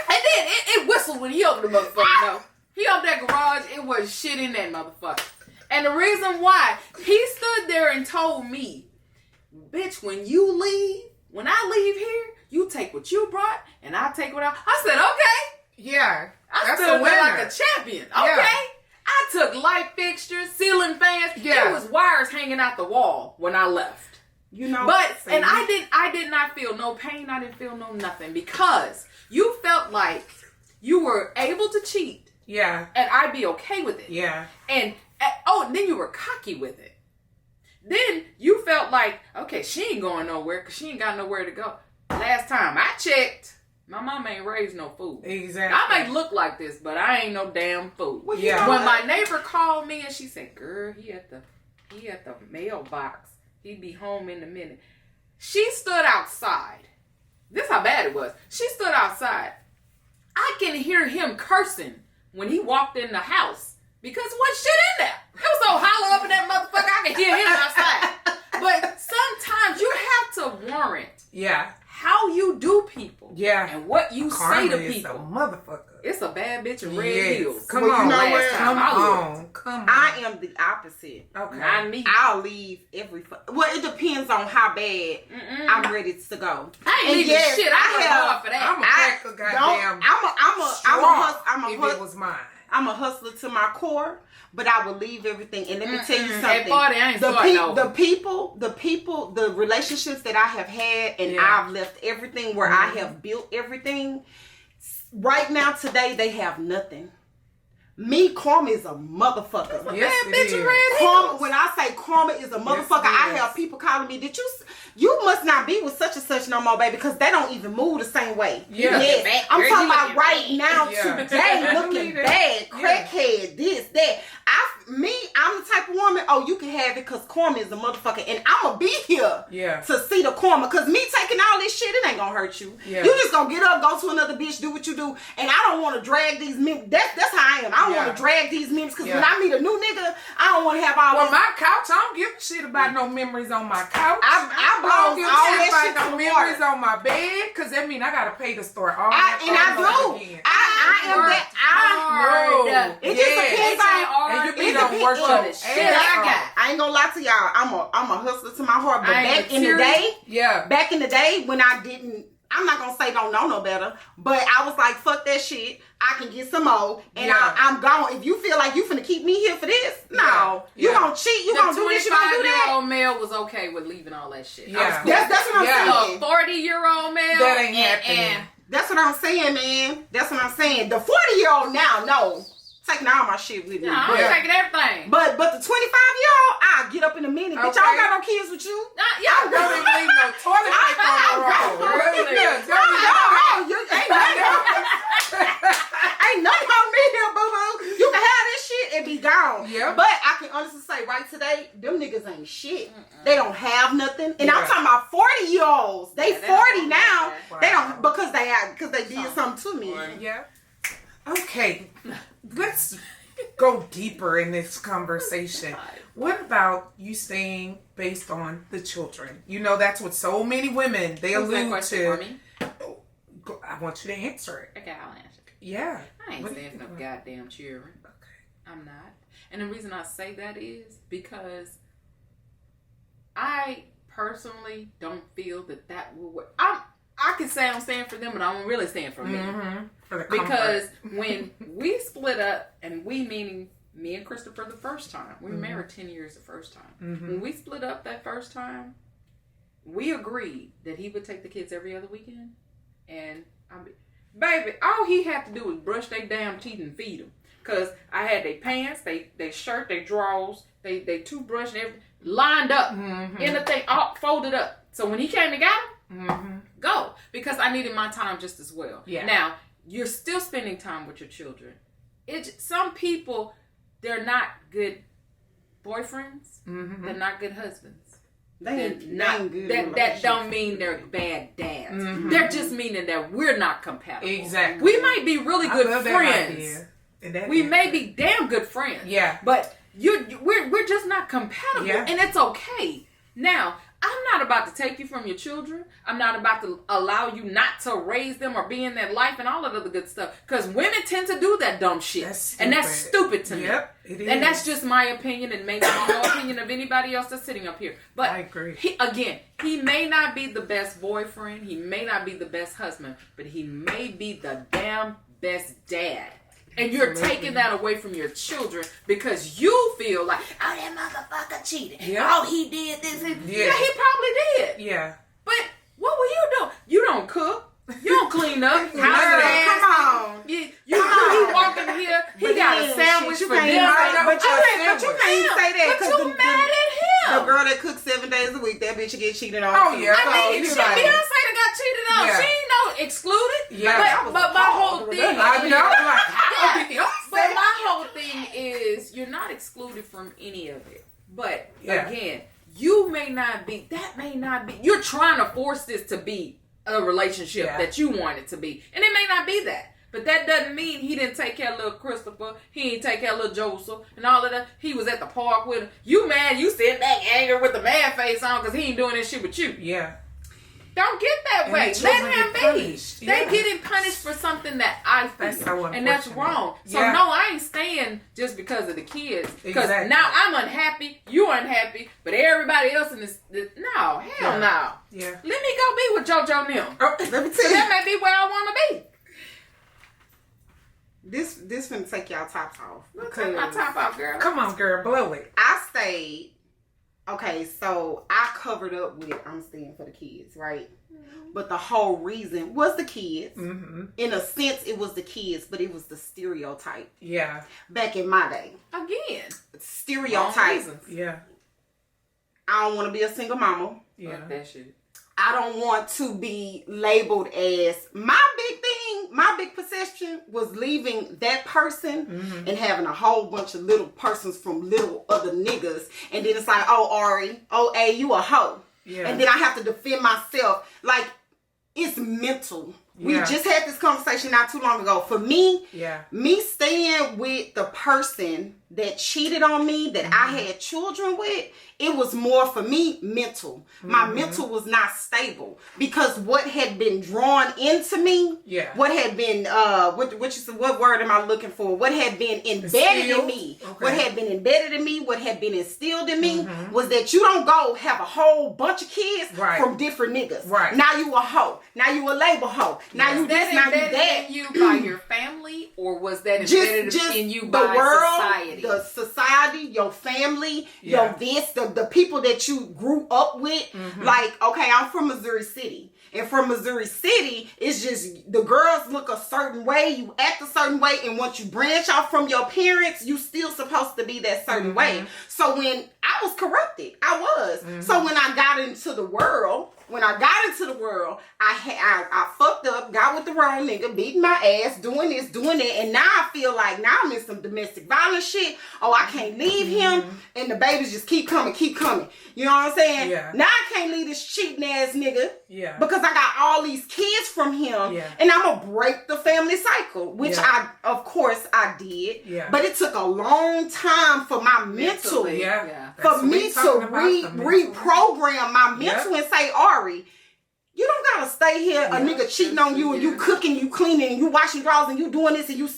Speaker 2: It whistled when he opened the motherfucker. No. He opened that garage, it was shit in that motherfucker. And the reason why, he stood there and told me, bitch, when I leave here, you take what you brought, and I take what I said, okay.
Speaker 4: Yeah.
Speaker 2: I stood there like a champion. Okay. Yeah. I took light fixtures, ceiling fans. Yeah. There was wires hanging out the wall when I left.
Speaker 1: You know.
Speaker 2: But, and I did not feel no pain. I didn't feel no nothing. Because you felt like you were able to cheat.
Speaker 4: Yeah.
Speaker 2: And I'd be okay with it.
Speaker 4: Yeah.
Speaker 2: And then you were cocky with it. Then you felt like, okay, she ain't going nowhere because she ain't got nowhere to go. Last time I checked, my mama ain't raised no fool.
Speaker 4: Exactly.
Speaker 2: I may look like this, but I ain't no damn fool.
Speaker 1: Well,
Speaker 2: yeah. When my neighbor called me and she said, girl, he at the mailbox. He'd be home in a minute. She stood outside. This is how bad it was. She stood outside. I can hear him cursing when he walked in the house because there was shit in there. It was so hollow up in that motherfucker, I could hear him outside. But sometimes you have to warrant how you do people and what you say to people.
Speaker 4: Is a motherfucker.
Speaker 2: It's a bad bitch in red heels.
Speaker 4: Come on.
Speaker 1: You know what?
Speaker 4: Come on.
Speaker 1: I am the opposite.
Speaker 4: Okay.
Speaker 2: Not me.
Speaker 1: I'll leave well, it depends on how bad I'm ready to go.
Speaker 2: I ain't leaving shit. I have for that.
Speaker 4: I'm a cracker, goddamn.
Speaker 1: If
Speaker 4: it was mine.
Speaker 1: I'm a hustler to my core, but I will leave everything. And let me tell you something.
Speaker 2: At party, I ain't
Speaker 1: the people, the relationships that I have had, and I've left everything where I have built everything. Right now, today, they have nothing. Me, karma is a motherfucker.
Speaker 4: Yes,
Speaker 2: bitch,
Speaker 1: karma, when I say karma is a motherfucker, I have people calling me, you must not be with such and such no more, baby, because they don't even move the same way. Yeah. Yes. I'm talking about right now, today, looking bad, crackhead, this, that. I'm the type of woman, you can have it because karma is a motherfucker, and I'm going to be here to see the karma, because me taking all this shit, it ain't going to hurt you. Yeah. You just going to get up, go to another bitch, do what you do, and I don't want to drag these men. That's how I am. I don't want to drag these memories, because when I meet a new nigga, I don't want to have all this.
Speaker 4: My couch, I don't give a shit about no memories on my couch.
Speaker 1: I blow all that shit
Speaker 4: about no memories on my bed, because that means I got to pay the store all that.
Speaker 1: And I do. I am that. It just depends on.
Speaker 4: And you be on work the shit
Speaker 1: I ain't gonna lie to y'all. I'm a hustler to my heart. But back in the day when I didn't, I'm not gonna say don't know no better, but I was like, fuck that shit. I can get some more, and I'm gone. If you feel like you finna keep me here for this, no, you gonna cheat. You gonna do this. You gonna do that.
Speaker 2: The 25-year-old male was okay with leaving all that shit.
Speaker 1: Yeah, that's what I'm saying.
Speaker 2: A 40-year-old male
Speaker 4: that ain't happening.
Speaker 1: That's what I'm saying, man. That's what I'm saying. The 40-year-old now, no. Taking all my shit with me.
Speaker 2: I'm taking everything.
Speaker 1: But the 25-year-old, I'll get up in a minute. Bitch, I don't got no kids with you.
Speaker 4: I don't even leave no toilet paper on the road.
Speaker 1: Ain't nothing on me here, boo-boo. You can have this shit and be gone.
Speaker 4: Yeah.
Speaker 1: But I can honestly say, right today, them niggas ain't shit. They don't have nothing. And I'm talking about 40-year-olds. They 40 now. Wow. They don't, because they did something to me.
Speaker 4: Yeah. Okay. Let's go deeper in this conversation. What about you staying based on the children? You know, that's what so many women, they allude to. For me? I want you to answer it.
Speaker 2: Okay, I'll answer it.
Speaker 4: Yeah.
Speaker 2: I ain't staying for no goddamn children. Okay. I'm not. And the reason I say that is because I personally don't feel that will work. I can say I'm staying for them, but I don't really stand for me.
Speaker 4: Mm-hmm. For the
Speaker 2: because when we split up, and we meaning me and Christopher the first time, we were married 10 years the first time. Mm-hmm. When we split up that first time, we agreed that he would take the kids every other weekend. And baby, all he had to do was brush their damn teeth and feed them. Because I had their pants, they shirt, their drawers, they toothbrush and everything lined up in the thing, all folded up. So when he came and got them, go. Because I needed my time just as well. Yeah. Now, you're still spending time with your children. Some people, they're not good boyfriends. They're not good husbands. They're not good. That don't mean they're bad dads. They're just meaning that we're not compatible.
Speaker 4: Exactly.
Speaker 2: We might be really good friends. We may be damn good friends.
Speaker 4: Yeah.
Speaker 2: But we're just not compatible, and it's okay. Now, I'm not about to take you from your children. I'm not about to allow you not to raise them or be in their life and all of the other good stuff. Because women tend to do that dumb shit. That's stupid to me.
Speaker 4: Yep, it is.
Speaker 2: And that's just my opinion, and maybe no opinion of anybody else that's sitting up here. But
Speaker 4: I agree.
Speaker 2: He may not be the best boyfriend. He may not be the best husband. But he may be the damn best dad. And you're taking that away from your children because you feel like, oh, that motherfucker cheated. Yeah. Oh, he did this. Yeah, he probably did.
Speaker 4: Yeah.
Speaker 2: But what were you doing? You don't cook. You don't clean up.
Speaker 1: Come on.
Speaker 2: He walking here. He got a sandwich for dinner.
Speaker 1: But you can't even say that.
Speaker 2: But you mad at him.
Speaker 1: The girl that cooks 7 days a week, that bitch get cheated on.
Speaker 2: Oh, yeah. I mean, Beyonce that got cheated on. Yeah. She ain't no excluded. Yeah. But my whole thing. But my whole thing is you're not excluded from any of it. But again, you may not be. That may not be. You're trying to force this to be a relationship that you want it to be, and it may not be that. But that doesn't mean he didn't take care of little Christopher. He didn't take care of little Joseph and all of that. He was at the park with him. You mad? You sitting back angry with the mad face on because he ain't doing this shit with you.
Speaker 4: Yeah.
Speaker 2: Don't get that way. Let him be. They getting punished for something that I feel, and that's wrong. So no, I ain't staying just because of the kids. Because now I'm unhappy, you unhappy, but everybody else in this no, hell no.
Speaker 4: Yeah.
Speaker 2: Let me go be with JoJo and them.
Speaker 1: Let me tell you.
Speaker 2: That may be where I want to be.
Speaker 1: This finna take y'all tops off.
Speaker 2: Take my top off, girl.
Speaker 4: Come on, girl, blow it.
Speaker 1: I stayed. Okay, so I covered up with I'm staying for the kids, right? But the whole reason was the kids. In a sense, it was the kids, but it was the stereotype.
Speaker 4: Yeah.
Speaker 1: Back in my day.
Speaker 2: Again.
Speaker 1: Stereotype.
Speaker 4: Yeah.
Speaker 1: I don't want to be a single mama.
Speaker 2: Yeah. That shit.
Speaker 1: I don't want to be labeled as my big thing my big perception was leaving that person and having a whole bunch of little persons from little other niggas. And then it's like, oh, Arrie, oh, A, you a hoe. Yeah. And then I have to defend myself. Like, it's mental. We just had this conversation not too long ago. For me, me staying with the person that cheated on me, that I had children with, it was more for me mental. My mental was not stable because what had been drawn into me, what had been what word am I looking for? What had been embedded in me, what had been embedded in me, what had been instilled in me was that you don't go have a whole bunch of kids from different niggas. Right. Now you a hoe. Now you a label hoe. Now you this. Now you that.
Speaker 2: In you by your family, or was that embedded in you by
Speaker 1: the world,
Speaker 2: society?
Speaker 1: The society, your family, your this, the people that you grew up with. Like, okay, I'm from Missouri City. And from Missouri City, it's just the girls look a certain way, you act a certain way, and once you branch off from your parents, you still supposed to be that certain way. So when I was corrupted, I was. So when I got into the world, I fucked up, got with the wrong nigga, beating my ass, doing this, doing that, and now I feel like now I'm in some domestic violence shit. Oh, I can't leave him, and the babies just keep coming. You know what I'm saying? Yeah. Now I can't leave this cheating ass nigga because I got all these kids from him, and I'm gonna break the family cycle, which I, of course, I did. Yeah. But it took a long time for my mental, for me to reprogram my mental and say, Arrie, you don't gotta stay here, a nigga cheating on you, and you cooking, you cleaning, and you washing drawers, and you doing this, and you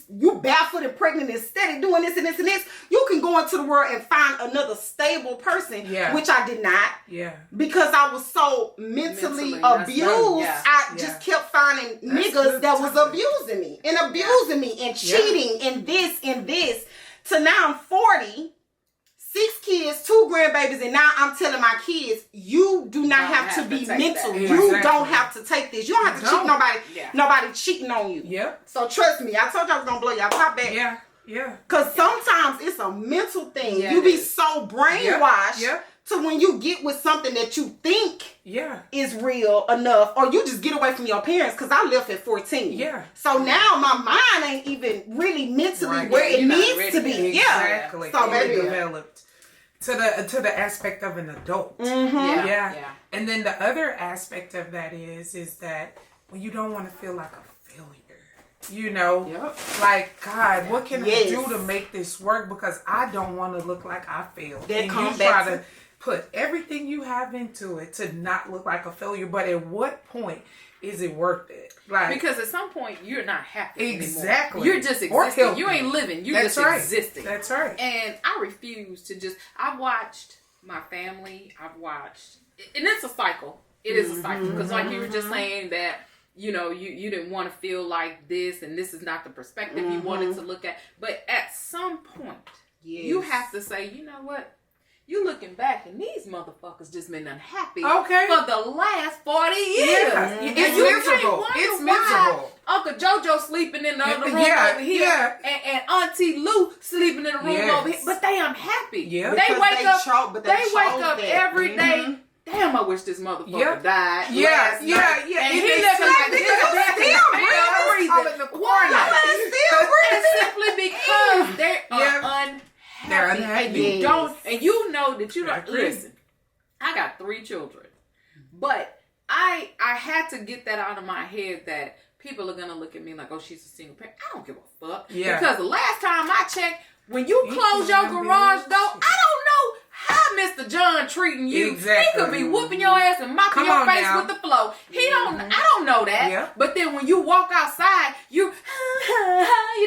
Speaker 1: barefoot and pregnant and steady doing this and this and this. You can go into the world and find another stable person, which I did not. Yeah. Because I was so mentally abused, I just kept finding niggas that was abusing me and cheating and this. So now I'm 40. 6 kids, 2 grandbabies, and now I'm telling my kids, you do not have to be mental. You don't have to take this. You don't have to cheat nobody. Nobody cheating on you. Yeah. So trust me, I told you I was gonna blow y'all top back. Yeah. Yeah. Cause sometimes it's a mental thing. You be so brainwashed to when you get with something that you think is real enough, or you just get away from your parents. Cause I left at 14. Yeah. So now my mind ain't even really mentally where it needs to be.
Speaker 4: Exactly.
Speaker 1: Yeah. So
Speaker 4: maybe developed to the aspect of an adult. Yeah. And then the other aspect of that is that when you don't want to feel like a failure. You know, like, God, what can I do to make this work? Because I don't want to look like I failed. And you try to put everything you have into it to not look like a failure. But at what point is it worth it?
Speaker 2: Like, because at some point you're not happy anymore.
Speaker 4: Exactly.
Speaker 2: You're just existing. You ain't living. You're just existing.
Speaker 4: That's right.
Speaker 2: And I refuse to just. I've watched my family. I've watched, and it's a cycle. It is a cycle because, like you were just saying that. You know, you didn't want to feel like this, and this is not the perspective you wanted to look at. But at some point, you have to say, you know what? You looking back, and these motherfuckers just been unhappy for the last 40 years. Yeah.
Speaker 4: It's miserable. It's miserable.
Speaker 2: Uncle JoJo sleeping in the other room over here, and Auntie Lou sleeping in the room over here, but they unhappy. Yeah. They wake up every day. Damn, I wish this motherfucker died. And he looking like this. And simply because they are unhappy. They're unhappy. And you know that you don't listen. I got 3 children, but I had to get that out of my head that people are gonna look at me like, oh, she's a single parent. I don't give a fuck. Yeah. Because the last time I checked, when you close your garage door, I don't know how Mr. John treating you. Exactly. He could be whooping your ass and mopping your face with the flow. I don't know that. Yeah. But then when you walk outside, how you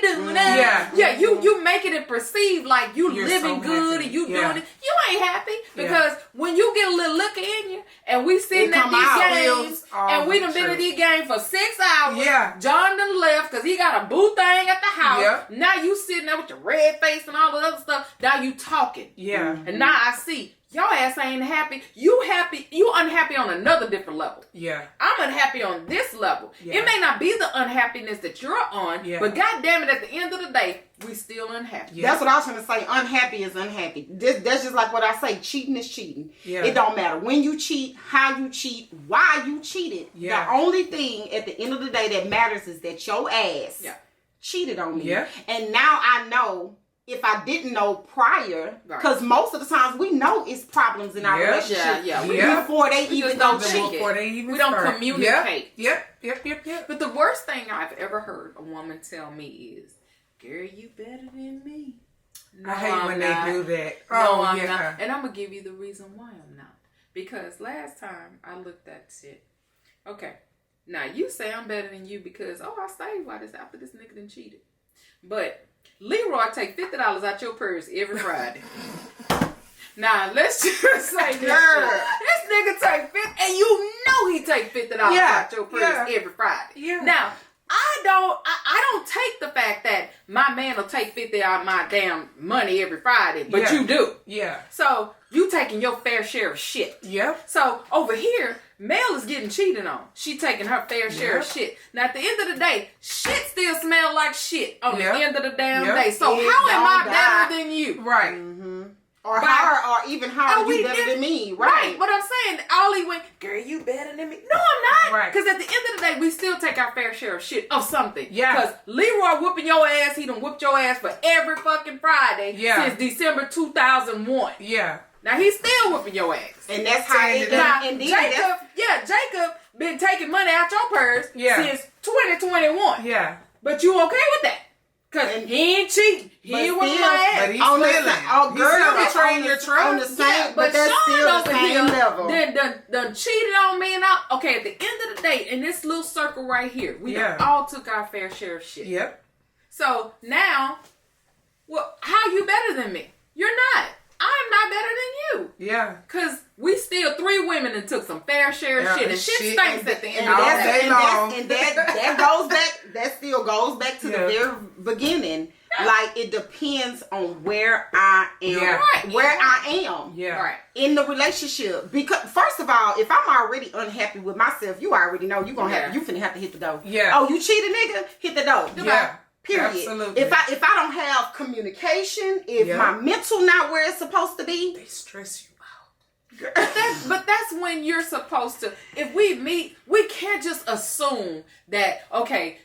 Speaker 2: doing that? Yeah. You making it perceive like you're living so good and you doing it. You ain't happy because when you get a little liquor in you and we sitting at these games and we done been at these games for 6 hours. Yeah. John done left because he got a boo thing at the house. Yeah. Now you sitting there with your red face and all that other stuff. Now you talking. Yeah. And now I see Your ass ain't happy. You unhappy on another different level.
Speaker 4: Yeah.
Speaker 2: I'm unhappy on this level. Yeah. It may not be the unhappiness that you're on, but goddamn it, at the end of the day, we still unhappy.
Speaker 1: Yeah. That's what I was going to say. Unhappy is unhappy. That's just like what I say. Cheating is cheating. Yeah. It don't matter when you cheat, how you cheat, why you cheated. Yeah. The only thing at the end of the day that matters is that your ass cheated on me. Yeah. And now I know. If I didn't know prior, because most of the times we know it's problems in our relationship before they even go cheat.
Speaker 2: Before they even start. Communicate.
Speaker 4: Yep.
Speaker 2: But the worst thing I've ever heard a woman tell me is, "Girl, you better than me."
Speaker 4: No, I hate when they do that.
Speaker 2: No, I'm not. And I'm gonna give you the reason why I'm not. Because last time I looked at shit. Okay, now you say I'm better than you because I stayed after this nigga done cheated, but Leroy take $50 out your purse every Friday. Now let's just say this nigga take $50, and you know he take $50 out your purse every Friday. Yeah. Now I don't take the fact that my man will take $50 out of my damn money every Friday, but you do. Yeah. So you taking your fair share of shit. Yep. So over here, Mel is getting cheated on. She taking her fair share of shit. Now at the end of the day, shit still smell like shit on the end of the damn day. So how am I better than you?
Speaker 4: Right.
Speaker 1: Mm-hmm. Or even how are you better than me?
Speaker 2: Right. But I'm saying, Ollie went, "Girl, you better than me." No, I'm not. Right. Because at the end of the day, we still take our fair share of shit of something. Yeah. Because Leroy whooping your ass, he done whooped your ass for every fucking Friday since December 2001. Yeah. Now he's still whooping your ass.
Speaker 1: And that's how it is.
Speaker 2: Jacob been taking money out your purse since 2021. Yeah. But you okay with that? Because he ain't cheating. He ain't whooping my ass.
Speaker 4: But he's stealing.
Speaker 1: Girl, betraying your trust. On the same, but that's Chon still the same level.
Speaker 2: Done cheated on me and all. Okay, at the end of the day, in this little circle right here, we all took our fair share of shit. Yep. So now, how you better than me? You're not. I'm not better than you. Yeah. Because we still 3 women and took some fair share of shit. And shit stinks at the end of the day.
Speaker 1: And that goes back, that still goes back to the very beginning. Yeah. Like, it depends on where I am. Yeah. Where I am. Yeah. Right. In the relationship. Because, first of all, if I'm already unhappy with myself, you already know you finna have to hit the door. Yeah. Oh, you cheated, nigga? Hit the door. Yeah. Period. Absolutely. If I don't have communication, if my mental not where it's supposed to be,
Speaker 4: they stress you out.
Speaker 2: But that's when you're supposed to. If we meet, we can't just assume that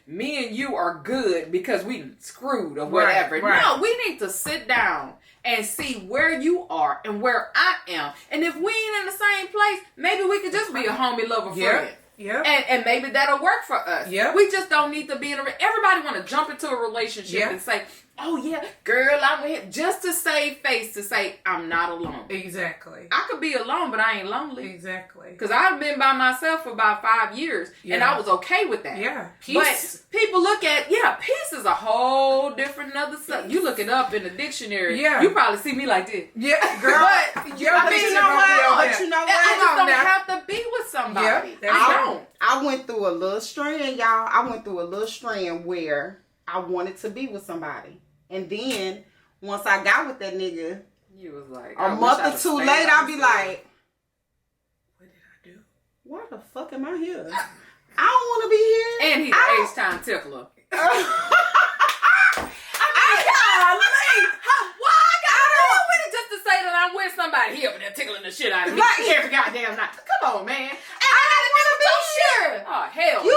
Speaker 2: me and you are good because we screwed or whatever. Right. No, we need to sit down and see where you are and where I am. And if we ain't in the same place, maybe we could just be a homie, lover, friend. Yeah. And maybe that'll work for us. Yeah. We just don't need to be in everybody want to jump into a relationship and say, "Oh yeah, girl, I'm here," just to save face, to say I'm not alone.
Speaker 4: Exactly.
Speaker 2: I could be alone, but I ain't lonely.
Speaker 4: Exactly.
Speaker 2: Because I've been by myself for about 5 years, and I was okay with that. Yeah. Peace. But people look at peace is a whole different other stuff. You look it up in the dictionary. Yeah. You probably see me like this. Yeah, girl. But you know what? I just don't have to be with somebody. Yeah, I don't.
Speaker 1: I went through a little strand, y'all. I went through a little strand where I wanted to be with somebody. And then, once I got with that nigga,
Speaker 2: you was like,
Speaker 1: a month or 2 later, I'll be like, what did I do? Why the fuck am I here? I don't want to be here.
Speaker 2: And he's an age-time tickler. Just to say that I'm with somebody here, but they're tickling the shit out of me every goddamn night. Come on, man. I gotta do shit. Oh hell,
Speaker 1: you be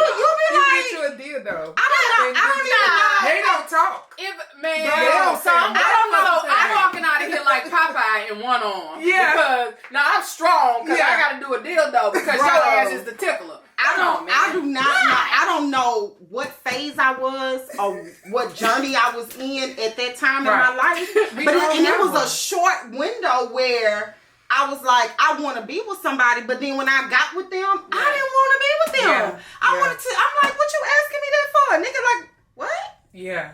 Speaker 1: like,
Speaker 4: get you a deal though.
Speaker 1: I don't know.
Speaker 4: They don't talk.
Speaker 2: I'm walking out of here like Popeye in one arm. Yeah. Because now I'm strong because I gotta do a deal though because your ass is the tickler.
Speaker 1: I don't know what phase I was or what journey I was in at that time in my life. But it was a short window where I was like, I want to be with somebody, but then when I got with them, I didn't want to be with them. I'm like, what you asking me that for? Nigga, like, what?
Speaker 4: Yeah.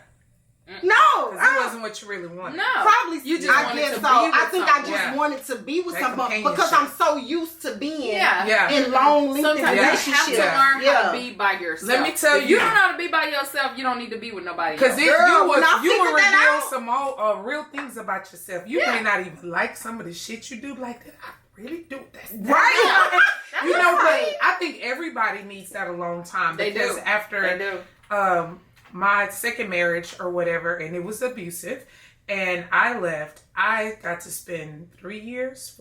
Speaker 1: No,
Speaker 4: it wasn't what you really wanted.
Speaker 2: No,
Speaker 1: probably
Speaker 2: you just
Speaker 1: I
Speaker 2: wanted
Speaker 1: guess
Speaker 2: to
Speaker 1: so.
Speaker 2: be with
Speaker 1: I think I just
Speaker 2: someone.
Speaker 1: wanted to be with
Speaker 4: That
Speaker 1: someone because I'm so used to being in long length
Speaker 2: Sometimes
Speaker 1: relationships.
Speaker 2: you have to learn how to be by yourself.
Speaker 4: Let me tell
Speaker 2: if you don't know how to be by yourself, you don't need to be with nobody else.
Speaker 4: Because if you would reveal
Speaker 1: out,
Speaker 4: some real things about yourself, you may not even like some of the shit you do like that. I really do. That's
Speaker 1: right.
Speaker 4: You know what? I think everybody needs that alone time.
Speaker 2: They
Speaker 4: because
Speaker 2: do.
Speaker 4: After my second marriage or whatever, and it was abusive, and I left, I got to spend 3 years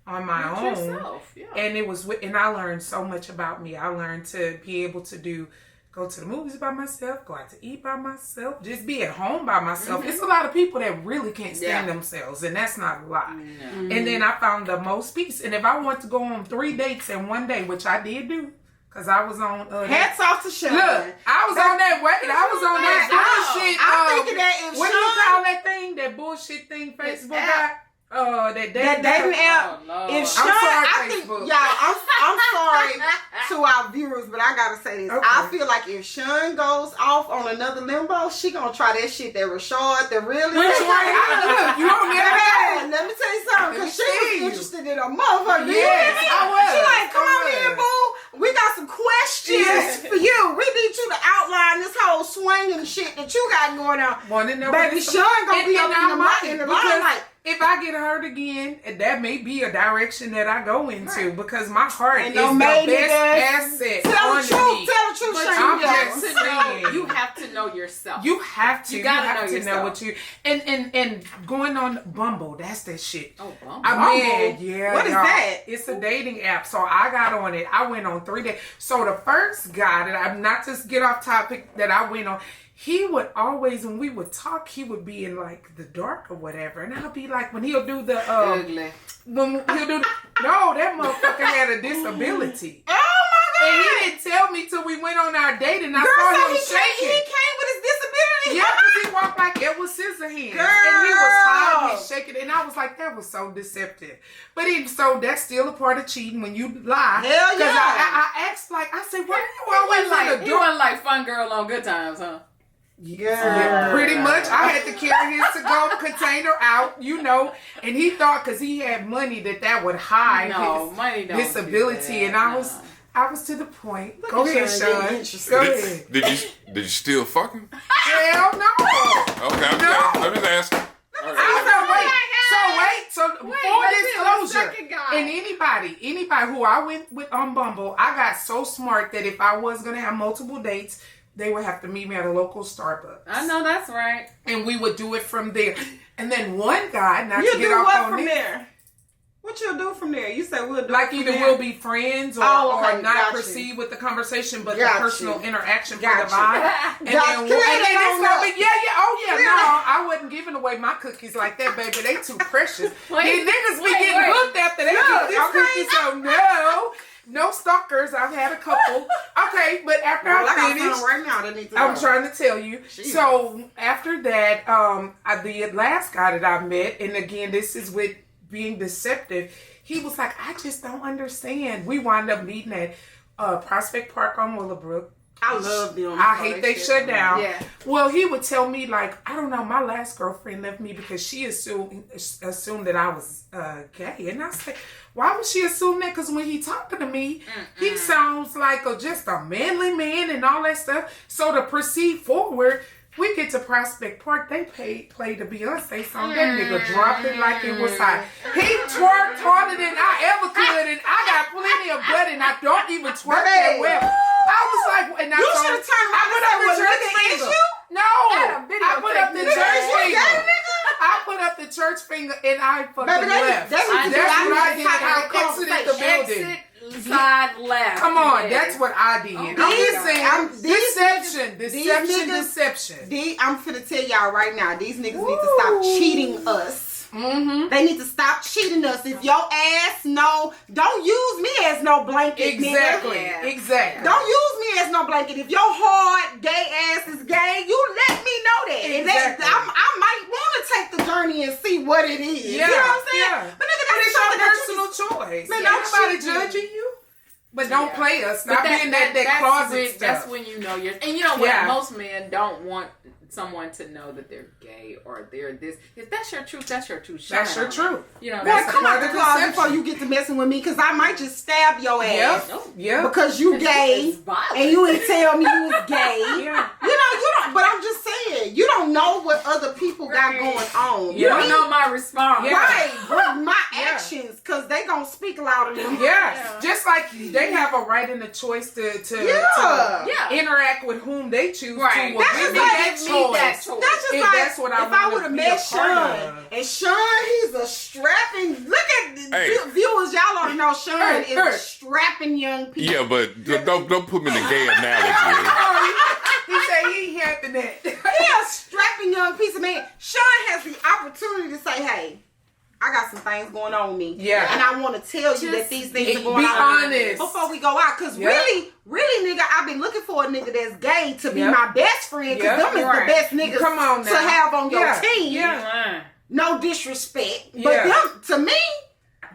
Speaker 4: on my own.
Speaker 2: Yourself, yeah.
Speaker 4: And it was, and I learned so much about me. I learned to be able to go to the movies by myself, go out to eat by myself, just be at home by myself. It's a lot of people that really can't stand themselves, and that's not a lie. No. And then I found the most peace. And if I want to go on 3 dates in one day, which I did do, because I was on...
Speaker 1: hats off to Chon.
Speaker 4: Look, I was on that bullshit.
Speaker 1: I'm thinking that if
Speaker 4: what do you call that thing? That bullshit thing Facebook got? That
Speaker 1: dating app. If Chon, I think, y'all, I'm sorry to our viewers, but I gotta say this. Okay. I feel like if Chon goes off on another limbo, she gonna try that shit that Rashad, that really.
Speaker 4: Which one? You don't never.
Speaker 1: Let me tell you something, because she was interested in a motherfucker.
Speaker 4: Yes, I was.
Speaker 1: She like, come on in, boo. We got some questions for you. We need you to outline this whole swinging shit that you got going on. Baby, Chon gonna be up in the limelight.
Speaker 4: If I get hurt again, that may be a direction that I go into because my heart is the best asset
Speaker 1: Tell the truth,
Speaker 2: you have to know yourself.
Speaker 4: You have to.
Speaker 2: You gotta
Speaker 4: know what you and going on Bumble. That's that shit.
Speaker 2: Oh, Bumble.
Speaker 4: I mean, yeah.
Speaker 1: What is that?
Speaker 4: It's a dating app. So I got on it. I went on 3 days. So the first guy that I'm not just get off topic that I went on. He would always, when we would talk, he would be in like the dark or whatever, and I'll be like, when he'll do the
Speaker 2: ugly.
Speaker 4: When he'll do no, that motherfucker had a disability.
Speaker 1: Oh my God!
Speaker 4: And he didn't tell me till we went on our date, and I saw him shaking.
Speaker 1: He came with his disability.
Speaker 4: Yeah, because he walked like it was Scissorhands, and he was hiding and shaking, and I was like, that was so deceptive. But so that's still a part of cheating when you lie.
Speaker 1: Hell yeah!
Speaker 4: Because I asked, like, I said, what are you always in the door?
Speaker 2: He wasn't like Fun Girl on Good Times, huh?
Speaker 4: Yeah, pretty much. I had to carry his to-go container out, and he thought because he had money that would hide his disability, and I was to the point. Go ahead, Chon. Go ahead.
Speaker 3: Did you still fuck him?
Speaker 4: Hell no.
Speaker 3: Okay, I'm just asking.
Speaker 4: So full disclosure, and anybody who I went with on Bumble, I got so smart that if I was gonna have multiple dates, they would have to meet me at a local Starbucks.
Speaker 2: I know that's right.
Speaker 4: And we would do it from there. And then one guy,
Speaker 1: there? What you'll do from there? You said we'll do
Speaker 4: like either we'll be friends or not proceed with the conversation, but the personal interaction for the vibe. And then it's gonna be I wasn't giving away my cookies like that, baby. They too precious. These niggas be getting hooked after they get these cookies. So no stalkers. I've had a couple. Okay, but after I finished,
Speaker 1: right now,
Speaker 4: I'm trying to tell you. Jeez. So after that, the last guy that I met, and again, this is with being deceptive. He was like, I just don't understand. We wound up meeting at Prospect Park on Willowbrook.
Speaker 1: I love them.
Speaker 4: I hate they shut down. Yeah. Well, he would tell me like, I don't know, my last girlfriend left me because she assumed that I was gay. And I said, why would she assume that? Because when he talking to me, he sounds like just a manly man and all that stuff. So to proceed forward, we get to Prospect Park. They played the Beyonce song. That nigga dropped it like it was hot. He twerked harder than I ever could, and I got plenty of butt, and I don't even twerk that well. I was like, and I
Speaker 1: you should have turned around and said, "What nigga is you?"
Speaker 4: No, I put up the church finger. I put up the church finger, and I fucking left. That's what I did. I exited the building.
Speaker 2: Side left.
Speaker 4: Come on, that's what I did. I'm just saying, deception.
Speaker 1: I'm finna tell y'all right now, these niggas need to stop cheating us. Mm-hmm. They need to stop cheating us. If your ass don't use me as no blanket.
Speaker 4: Exactly.
Speaker 1: Nigga.
Speaker 4: Exactly.
Speaker 1: Don't use me as no blanket. If your hard gay ass is gay, you let me know that.
Speaker 4: Exactly.
Speaker 1: And I might want to take the journey and see what it is.
Speaker 4: Yeah.
Speaker 1: You know what I'm saying?
Speaker 4: Yeah.
Speaker 1: But nigga, that's
Speaker 4: your personal choice. Man, nobody judging you. But don't play us. Stop being that closet stuff.
Speaker 2: That's when you know you're. And you know what? Yeah. Most men don't want someone to know that they're gay or they're this. If that's your truth, that's your truth.
Speaker 4: That's your truth.
Speaker 2: You know,
Speaker 1: well, come out the closet before you get to messing with me, because I might just stab your ass.
Speaker 4: Yeah.
Speaker 1: Because you gay and you didn't tell me you was gay.
Speaker 4: Yeah.
Speaker 1: You don't. But I'm just saying, you don't know what other people got going on.
Speaker 2: You don't know my response.
Speaker 4: Yeah.
Speaker 1: Right, but my actions, because they gonna speak louder than me.
Speaker 4: Yeah. Just like they have a right and a choice to interact with whom they choose to.
Speaker 2: Right.
Speaker 4: Well,
Speaker 1: That's
Speaker 4: give me
Speaker 1: just
Speaker 4: that choice.
Speaker 1: That's just
Speaker 4: If
Speaker 1: like
Speaker 4: that's what
Speaker 1: if I would have met
Speaker 4: be a part
Speaker 1: Chon,
Speaker 4: of.
Speaker 1: and Chon, he's a strapping. Look at viewers, y'all already know Chon is a strapping young piece.
Speaker 3: Yeah, but don't put me in the gay analogy.
Speaker 4: He said he ain't having that.
Speaker 1: He a strapping young piece of man. Chon has the opportunity to say, "Hey, I got some things going on with me.
Speaker 4: Yeah.
Speaker 1: And I want to tell you that these things are going on.
Speaker 4: Be honest.
Speaker 1: Before we go out. Because really, nigga, I've been looking for a nigga that's gay to be my best friend. Because them is the best niggas to have on your team.
Speaker 4: Yeah.
Speaker 1: No disrespect. But them, to me,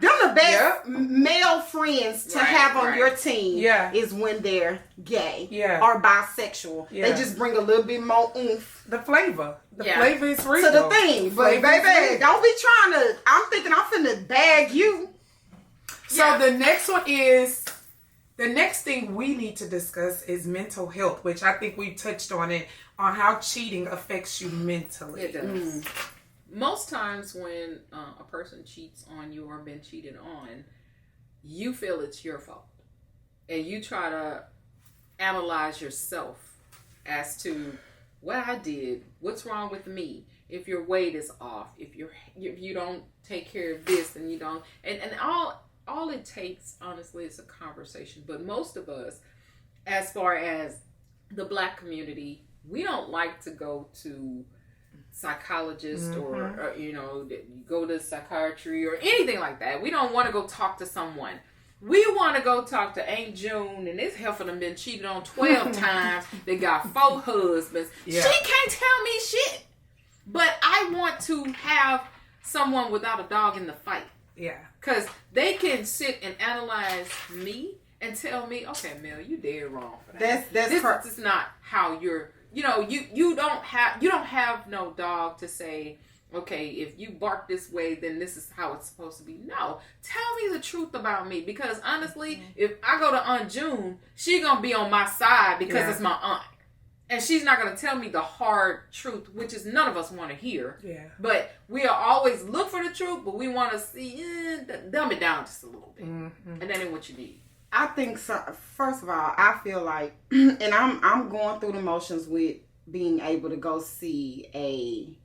Speaker 1: them the best male friends to have on your team is when they're gay or bisexual. They just bring a little bit more oomph.
Speaker 4: The flavor. The flavor is real.
Speaker 1: To the thing. But baby, don't be trying to, I'm thinking I'm finna bag you.
Speaker 4: So the next one is, the next thing we need to discuss is mental health, which I think we touched on it, on how cheating affects you mentally.
Speaker 2: It does. Most times when a person cheats on you or been cheated on, you feel it's your fault. And you try to analyze yourself as to what I did, what's wrong with me, if your weight is off, if you don't take care of this and you don't, and all it takes, honestly, is a conversation. But most of us, as far as the Black community, we don't like to go to psychologist or go to psychiatry or anything like that. We don't want to go talk to someone. We want to go talk to Aunt June, and this heifer done been cheated on 12 times. They got 4 husbands. Yeah. She can't tell me shit. But I want to have someone without a dog in the fight.
Speaker 4: Yeah. Because
Speaker 2: they can sit and analyze me and tell me, okay, Mel, you dead wrong for that. This is not how you're, you don't have no dog to say, okay, if you bark this way, then this is how it's supposed to be. No, tell me the truth about me. Because honestly, if I go to Aunt June, she gonna be on my side because it's my aunt. And she's not gonna tell me the hard truth, which is none of us want to hear. Yeah. But we'll always look for the truth, but we want to see, dumb it down just a little bit. Mm-hmm. And that ain't what you need.
Speaker 1: I think so. First of all, I feel like, and I'm going through the motions with being able to go see a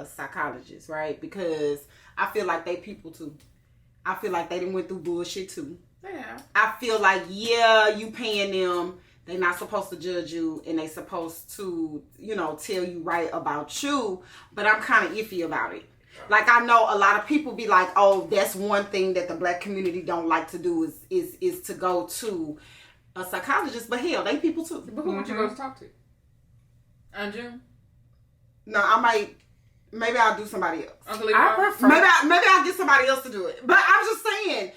Speaker 1: psychologist, right? Because I feel like they people too. I feel like they done went through bullshit too. Yeah. I feel like, you paying them. They not supposed to judge you, and they supposed to, tell you right about you. But I'm kind of iffy about it. Like, I know a lot of people be like, oh, that's one thing that the Black community don't like to do is to go to a psychologist. But hell, they people too.
Speaker 2: But who would you go to talk to? Andrew?
Speaker 1: No, I might. Maybe I'll do somebody else.
Speaker 2: Uncle Leroy?
Speaker 1: Maybe I'll get somebody else to do it. But I'm just saying.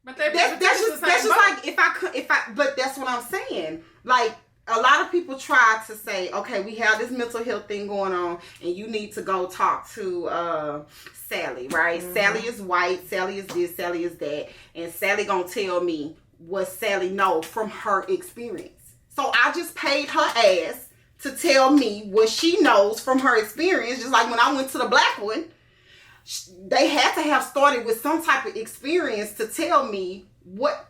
Speaker 1: But that's just like if I. But that's what I'm saying. Like, a lot of people try to say, okay, we have this mental health thing going on, and you need to go talk to Sally, right? Mm-hmm. Sally is white, Sally is this, Sally is that, and Sally gonna tell me what Sally know from her experience. So I just paid her ass to tell me what she knows from her experience. Just like when I went to the Black one, they had to have started with some type of experience to tell me what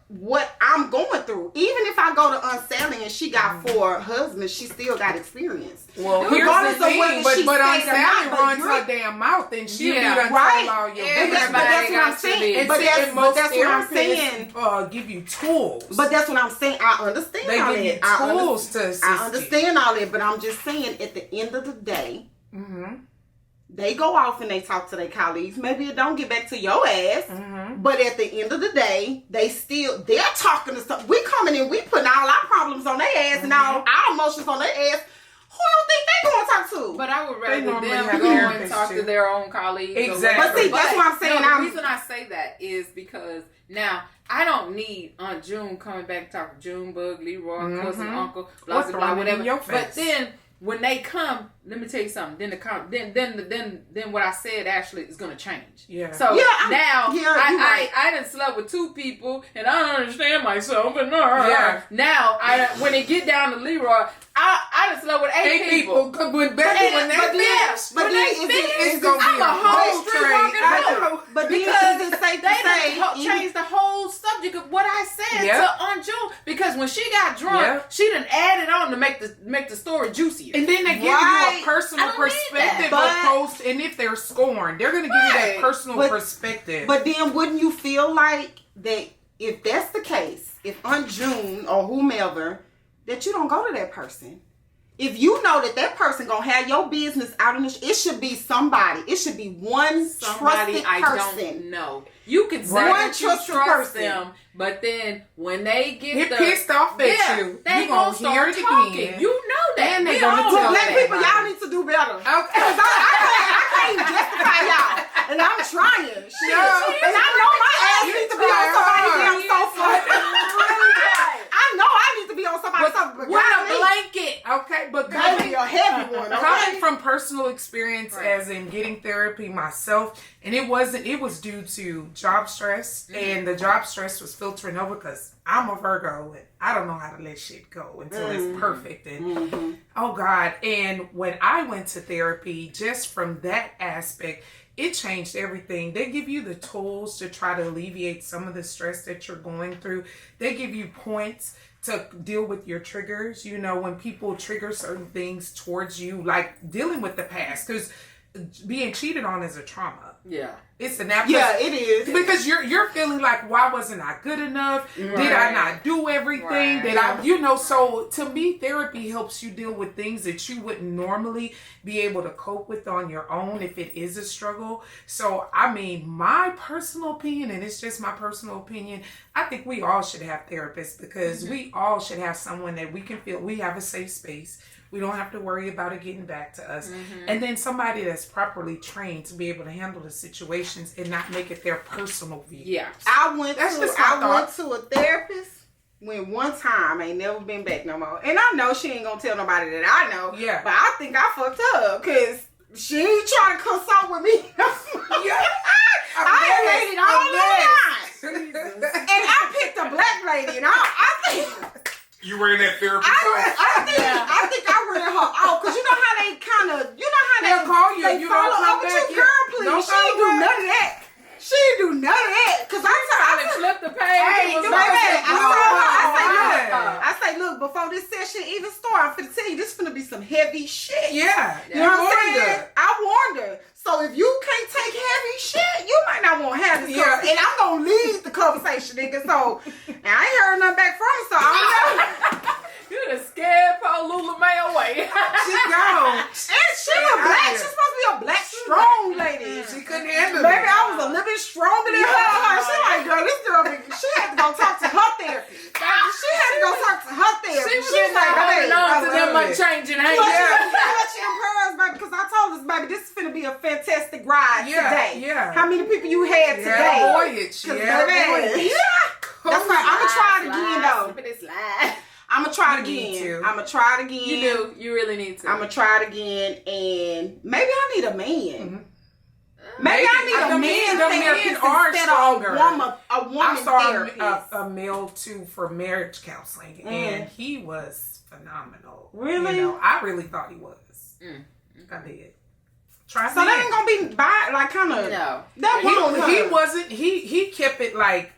Speaker 1: I'm going through. Even if I go to Aunt Sally and she got 4 husbands, she still got experience.
Speaker 4: Well, here's the thing, but Aunt Sally runs her damn mouth and she'll be done tell all your business. But that's what I'm saying. But that's what I'm saying. Give you tools.
Speaker 1: But that's what I'm saying. I understand all that.
Speaker 4: They give you tools to assist you.
Speaker 1: I understand all that, but I'm just saying at the end of the day, they go off and they talk to their colleagues. Maybe it don't get back to your ass. Mm-hmm. But at the end of the day, they're talking to stuff. We coming in, we putting all our problems on their ass and all our emotions on their ass. Who you think they gonna talk to?
Speaker 2: But I would rather them go and talk to their own colleagues.
Speaker 1: Exactly. But see, that's what I'm saying.
Speaker 2: The reason I say that is because now I don't need Aunt June coming back to talk to Junebug, Leroy, cousin, uncle, blah, blah, blah, whatever. But then when they come, let me tell you something. Then what I said actually is gonna change.
Speaker 4: Yeah.
Speaker 2: So now I done slept with 2 people and I don't understand myself. And now when it get down to Leroy, I done slept with 8 people.
Speaker 4: But when they finish,
Speaker 2: it's gonna be a whole train.
Speaker 1: But because it's safe to say,
Speaker 2: change the whole subject of what I said to Aunt June, because when she got drunk, she done added on to make the story juicier.
Speaker 4: And then they give you a personal perspective of post, and if they're scorned, they're going to give you that personal perspective.
Speaker 1: But then wouldn't you feel like that if that's the case, if Aunt June or whomever, that you don't go to that person? If you know that person gonna have your business out in it should be somebody. It should be one trusted person.
Speaker 2: I don't know. You can say that you trust them, but then when they get
Speaker 4: pissed off at you,
Speaker 2: they gonna start talking.
Speaker 4: Again.
Speaker 2: You know that.
Speaker 4: And they gonna tell
Speaker 1: black people, y'all need to do better. Okay. Because I can't justify y'all. And I'm trying. Shit. And I know my ass needs to be on somebody's damn sofa. I know I need to be on somebody's sofa.
Speaker 2: With a blanket.
Speaker 4: Okay, but
Speaker 1: maybe a heavy one.
Speaker 4: Coming from personal experience, as in getting therapy myself, and it was due to job stress, and the job stress was filtering over because I'm a Virgo and I don't know how to let shit go until it's perfect. And oh God, and when I went to therapy, just from that aspect, it changed everything. They give you the tools to try to alleviate some of the stress that you're going through. They give you points to deal with your triggers. You know, when people trigger certain things towards you, like dealing with the past, because being cheated on is a trauma.
Speaker 2: Yeah.
Speaker 4: It's an absolute.
Speaker 1: Yeah, it is.
Speaker 4: Because you're feeling like, why wasn't I good enough? Right. Did I not do everything? Right. Did I, so to me, therapy helps you deal with things that you wouldn't normally be able to cope with on your own if it is a struggle. So, I mean, my personal opinion, and it's just my personal opinion, I think we all should have therapists because we all should have someone that we can feel we have a safe space. We don't have to worry about it getting back to us. And then somebody that's properly trained to be able to handle the situations and not make it their personal view.
Speaker 2: Yeah.
Speaker 1: I went to a therapist when one time, ain't never been back no more. And I know she ain't gonna tell nobody that I know. Yeah. But I think I fucked up because she ain't trying to consult with me. I waited all the time. And I picked a black lady and I think...
Speaker 3: You ran that therapy
Speaker 1: I think I ran her out because you know how they kind of,
Speaker 4: they'll call you.
Speaker 1: They
Speaker 4: you
Speaker 1: follow
Speaker 4: don't
Speaker 1: up with you, girl. Please, she ain't do none of that. She ain't do none of that because I
Speaker 2: flipped the page.
Speaker 1: Hey, I say, look, before this session even start, I'm finna tell you this finna be some heavy shit.
Speaker 4: Yeah,
Speaker 1: you know what I'm saying? I warned her. So if you can't take heavy shit, you might not want to have this conversation. And I'm gonna lead the conversation, nigga. So and I ain't heard nothing back from her, so I don't know.
Speaker 2: You done scared Paul Lula May away.
Speaker 1: She gone. And she was black. She's supposed to be a black, strong lady.
Speaker 4: She couldn't handle it.
Speaker 1: Maybe I was a little bit stronger than her. She like, girl, this girl, she had to go talk to her therapist. She had to go talk to her therapist.
Speaker 2: She was like, holding on to them unchanging hands.
Speaker 1: Clutching pearls, baby, because I told us, baby, this is finna be a fantastic ride today.
Speaker 4: Yeah.
Speaker 1: How many people you had today?
Speaker 4: Voyage.
Speaker 1: Baby, that's right. I'm gonna try it again, though. I'm gonna try it again. I'm gonna try it again.
Speaker 2: You do. You really need to.
Speaker 1: I'm gonna try it again, and maybe I need a man. Maybe I need a man instead of a woman.
Speaker 4: I saw a male too for marriage counseling, and he was phenomenal.
Speaker 1: Really?
Speaker 4: You know, I really thought he was. I did. Try
Speaker 1: so that ain't gonna be like kind of
Speaker 2: no.
Speaker 4: He wasn't. He kept it like.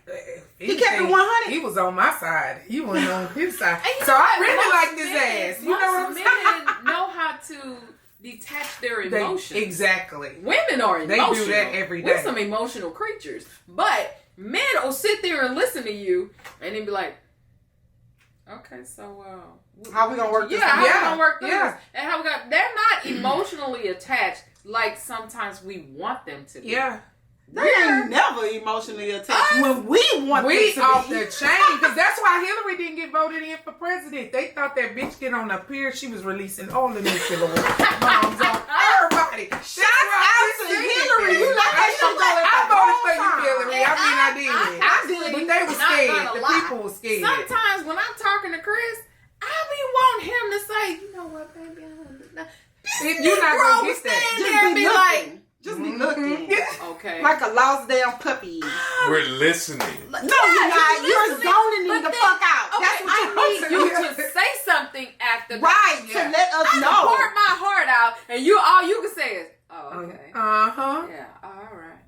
Speaker 1: He kept it 100.
Speaker 4: He was on my side. He wasn't on his side. So I really liked his ass. You know what I'm saying?
Speaker 2: Men know how to detach their emotions.
Speaker 4: Exactly.
Speaker 2: Women are emotional.
Speaker 4: They do that every day.
Speaker 2: We're some emotional creatures. But men will sit there and listen to you and then be like, okay, so
Speaker 1: how we gonna work this?
Speaker 2: How we gonna work this? And how we got? They're not emotionally attached like sometimes we want them to be.
Speaker 4: Yeah.
Speaker 1: They ain't never emotionally attached when we want them to
Speaker 4: off
Speaker 1: be.
Speaker 4: the chain. Because that's why Hillary didn't get voted in for president. They thought that bitch get on the pier. She was releasing all the nuclear bombs on everybody.
Speaker 1: Shout out to Hillary. You like that shit going
Speaker 4: I voted for you, Hillary. I did.
Speaker 1: I did.
Speaker 4: But they were scared. The people were scared.
Speaker 2: Sometimes when I'm talking to Chris, I be wanting him to say, you know what? what, baby?
Speaker 4: If you're not going to get that.
Speaker 1: Just be looking. Just be looking.
Speaker 2: Okay.
Speaker 1: Like a lost damn puppy.
Speaker 3: We're listening.
Speaker 1: No, you're not. You're zoning me the fuck out.
Speaker 2: Okay,
Speaker 1: That's what
Speaker 2: I need you to say something after that.
Speaker 1: Right, to let us know.
Speaker 2: I poured my heart out, and all you can say is, oh, okay.
Speaker 4: Uh-huh.
Speaker 2: Yeah, all right.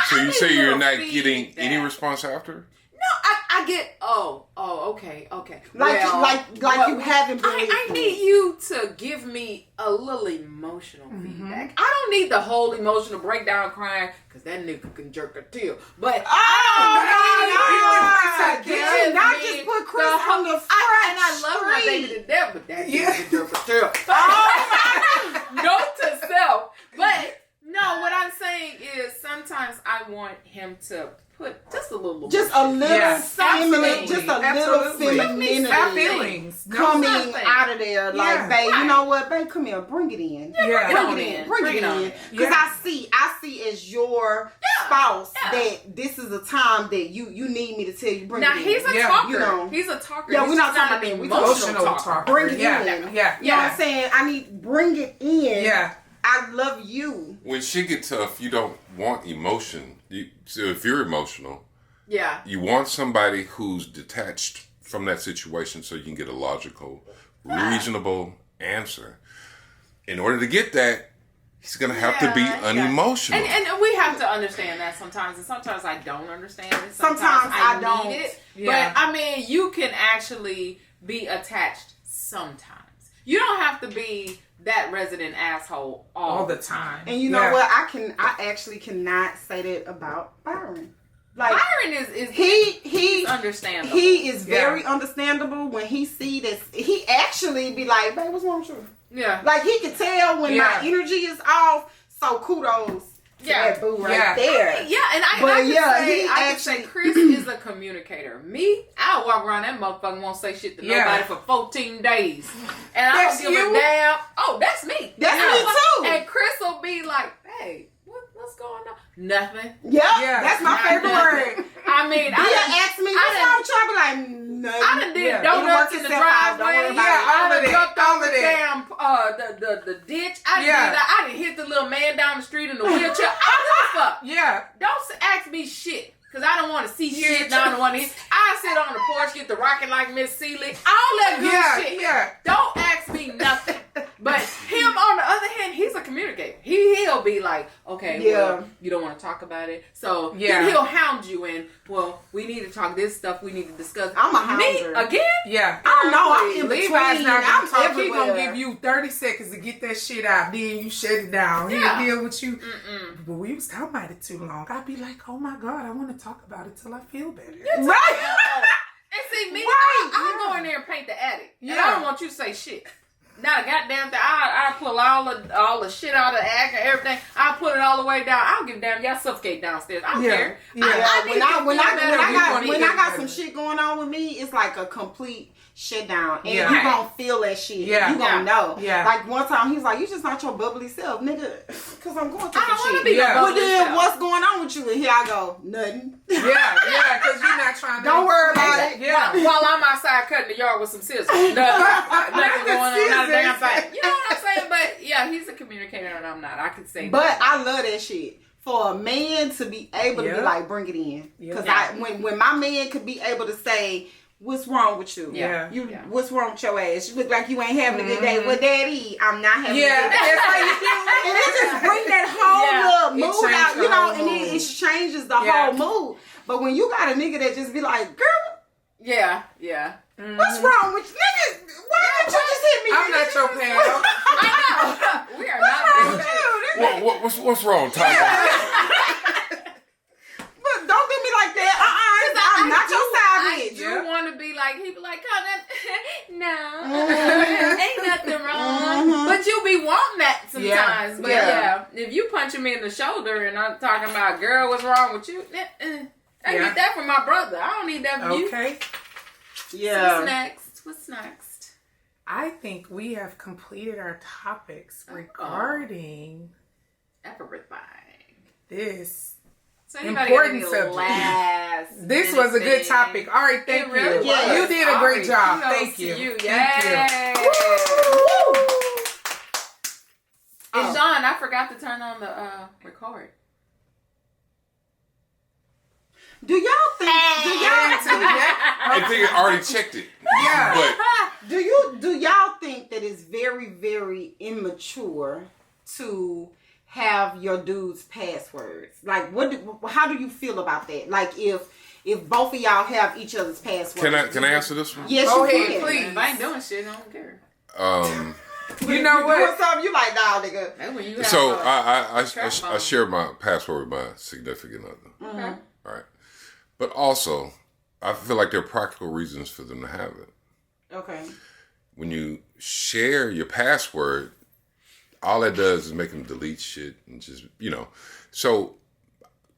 Speaker 3: So you say you're not
Speaker 2: feedback.
Speaker 3: getting any response after?
Speaker 2: No, I get, okay.
Speaker 1: Like you haven't been
Speaker 2: I need you to give me a little emotional feedback. I don't need the whole emotional breakdown crying, because that nigga can jerk a tail. But
Speaker 1: not just put Chris on the front
Speaker 2: and I love my baby to death, but that nigga can jerk a tail. Note to self. But no, what I'm saying is sometimes I want him to put just a little femininity coming out of there. Like, babe, you know what, babe, come here, bring it in. Bring it in. Because I see as your spouse that this is a time that you need me to tell you, bring it in. Now, he's a talker. You know, he's a talker.
Speaker 1: Yeah, we're not talking about that. We're
Speaker 2: emotional talker.
Speaker 1: Bring it in. Yeah. You know what I'm saying? I need, bring it in.
Speaker 4: Yeah.
Speaker 1: I love you.
Speaker 3: When shit get tough, you don't want emotion. So if you're emotional, you want somebody who's detached from that situation so you can get a logical, reasonable answer. In order to get that, he's going to have to be unemotional.
Speaker 2: And we have to understand that sometimes. And sometimes I don't understand it.
Speaker 1: Sometimes I don't.
Speaker 2: Need it. Yeah. But, I mean, you can actually be attached sometimes. You don't have to be that resident asshole all the time.
Speaker 1: And you know what? I actually cannot say that about Byron. Like,
Speaker 2: Byron is he's understandable.
Speaker 1: He is very understandable when he see this. He actually be like, babe, what's wrong with you?
Speaker 2: Yeah.
Speaker 1: Like, he can tell when my energy is off. So kudos to that boo right there.
Speaker 2: And I can say Chris is a communicator. Me, I'll walk around that motherfucker and won't say shit to nobody for 14 days. And I don't give a damn. Oh, that's me.
Speaker 1: That's me too.
Speaker 2: And Chris will be like, hey, what's going on? Nothing.
Speaker 1: Yeah, that's my favorite word.
Speaker 2: I mean,
Speaker 1: ask me, what's wrong with you? I be like, nothing.
Speaker 2: I done did donuts in the driveway. I done jumped over the damn the ditch. I done hit the little man down the street in the wheelchair. I don't give a fuck.
Speaker 4: Yeah.
Speaker 2: Don't ask me shit. Because I don't want to see shit and I don't want to hear. I sit on the porch, get the rocking like Miss Seeley. All that good shit. Yeah. Don't ask me nothing. But him, on the other hand, he's a communicator. He'll be like, okay, well, you don't want to talk about it. So he'll hound you in, well, we need to talk this stuff. We need to discuss.
Speaker 1: I'm a hounder.
Speaker 2: Me? Again?
Speaker 4: Yeah.
Speaker 1: I don't know. I'm in
Speaker 4: Levi's
Speaker 1: between.
Speaker 4: not
Speaker 1: I'm
Speaker 4: talk.
Speaker 1: everywhere.
Speaker 4: He's going to give you 30 seconds to get that shit out. Then you shut it down. He'll deal with you. But we was talking about it too long. I'd be like, oh my God, I want to talk about it till I feel better.
Speaker 1: Right.
Speaker 2: And see, me, I go in there and paint the attic. And I don't want you to say shit. Not a goddamn thing. I pull all the shit out of the act and everything. I put it all the way down. I don't give a damn. Y'all suffocate downstairs. I don't care.
Speaker 1: Yeah. When I got some shit going on with me, it's like a complete shit down. And you gonna feel that shit. Yeah. You gonna know. Yeah. Like one time he's like, you just not your bubbly self, nigga. Cause I'm going through some shit. But then what's going on with you? And here I go, nothing.
Speaker 4: Yeah, cause you're not trying to.
Speaker 1: Don't worry about it.
Speaker 2: Yeah. While I'm outside cutting the yard with some scissors. Nothing going on. Not a damn thing. You know what I'm saying? But yeah, he's a communicator and I'm not. I can say
Speaker 1: but
Speaker 2: that.
Speaker 1: I love that shit. For a man to be able to be like, bring it in. Because when my man could be able to say, what's wrong with you? What's wrong with your ass? You look like you ain't having a good day. Well, daddy, I'm not having a good day. That's how you do. And it just bring that whole little mood out, you know, and it changes the whole mood. But when you got a nigga that just be like, girl.
Speaker 2: Yeah.
Speaker 1: What's wrong with you? Nigga, why didn't you just hit me?
Speaker 4: I'm not your pal.
Speaker 2: I know. We are not.
Speaker 3: What's wrong, Tyler?
Speaker 1: But don't do me like that. I'm not your side bitch.
Speaker 2: I do want to be like, he be like, no, ain't nothing wrong. But you be wanting that sometimes. But if you punching me in the shoulder and I'm talking about, girl, what's wrong with you? I need that from my brother. I don't need that from you.
Speaker 4: Okay.
Speaker 1: Yeah.
Speaker 2: What's next?
Speaker 4: I think we have completed our topics regarding
Speaker 2: everything.
Speaker 4: This
Speaker 2: so
Speaker 4: important subject. This was a good topic. All right, thank you. You did a great job. Thank you.
Speaker 2: Yay. Chon, I forgot to turn on the record.
Speaker 1: Do y'all think?
Speaker 3: I think I already checked it.
Speaker 4: Yeah.
Speaker 3: But
Speaker 1: Do y'all think that it's very, very immature to have your dude's passwords? Like, how do you feel about that? Like, if both of y'all have each other's passwords.
Speaker 3: Can I answer this one?
Speaker 1: Yes,
Speaker 4: Go
Speaker 1: you
Speaker 4: ahead,
Speaker 1: can.
Speaker 4: please.
Speaker 2: If I ain't doing shit, I don't care.
Speaker 4: You know what?
Speaker 1: Doing something, you like, nah, nigga.
Speaker 2: That's when you have
Speaker 3: So
Speaker 2: a
Speaker 3: I share my password with my significant other.
Speaker 2: Okay.
Speaker 3: All right. But also, I feel like there are practical reasons for them to have it.
Speaker 1: Okay.
Speaker 3: When you share your password, all that does is make them delete shit and just, So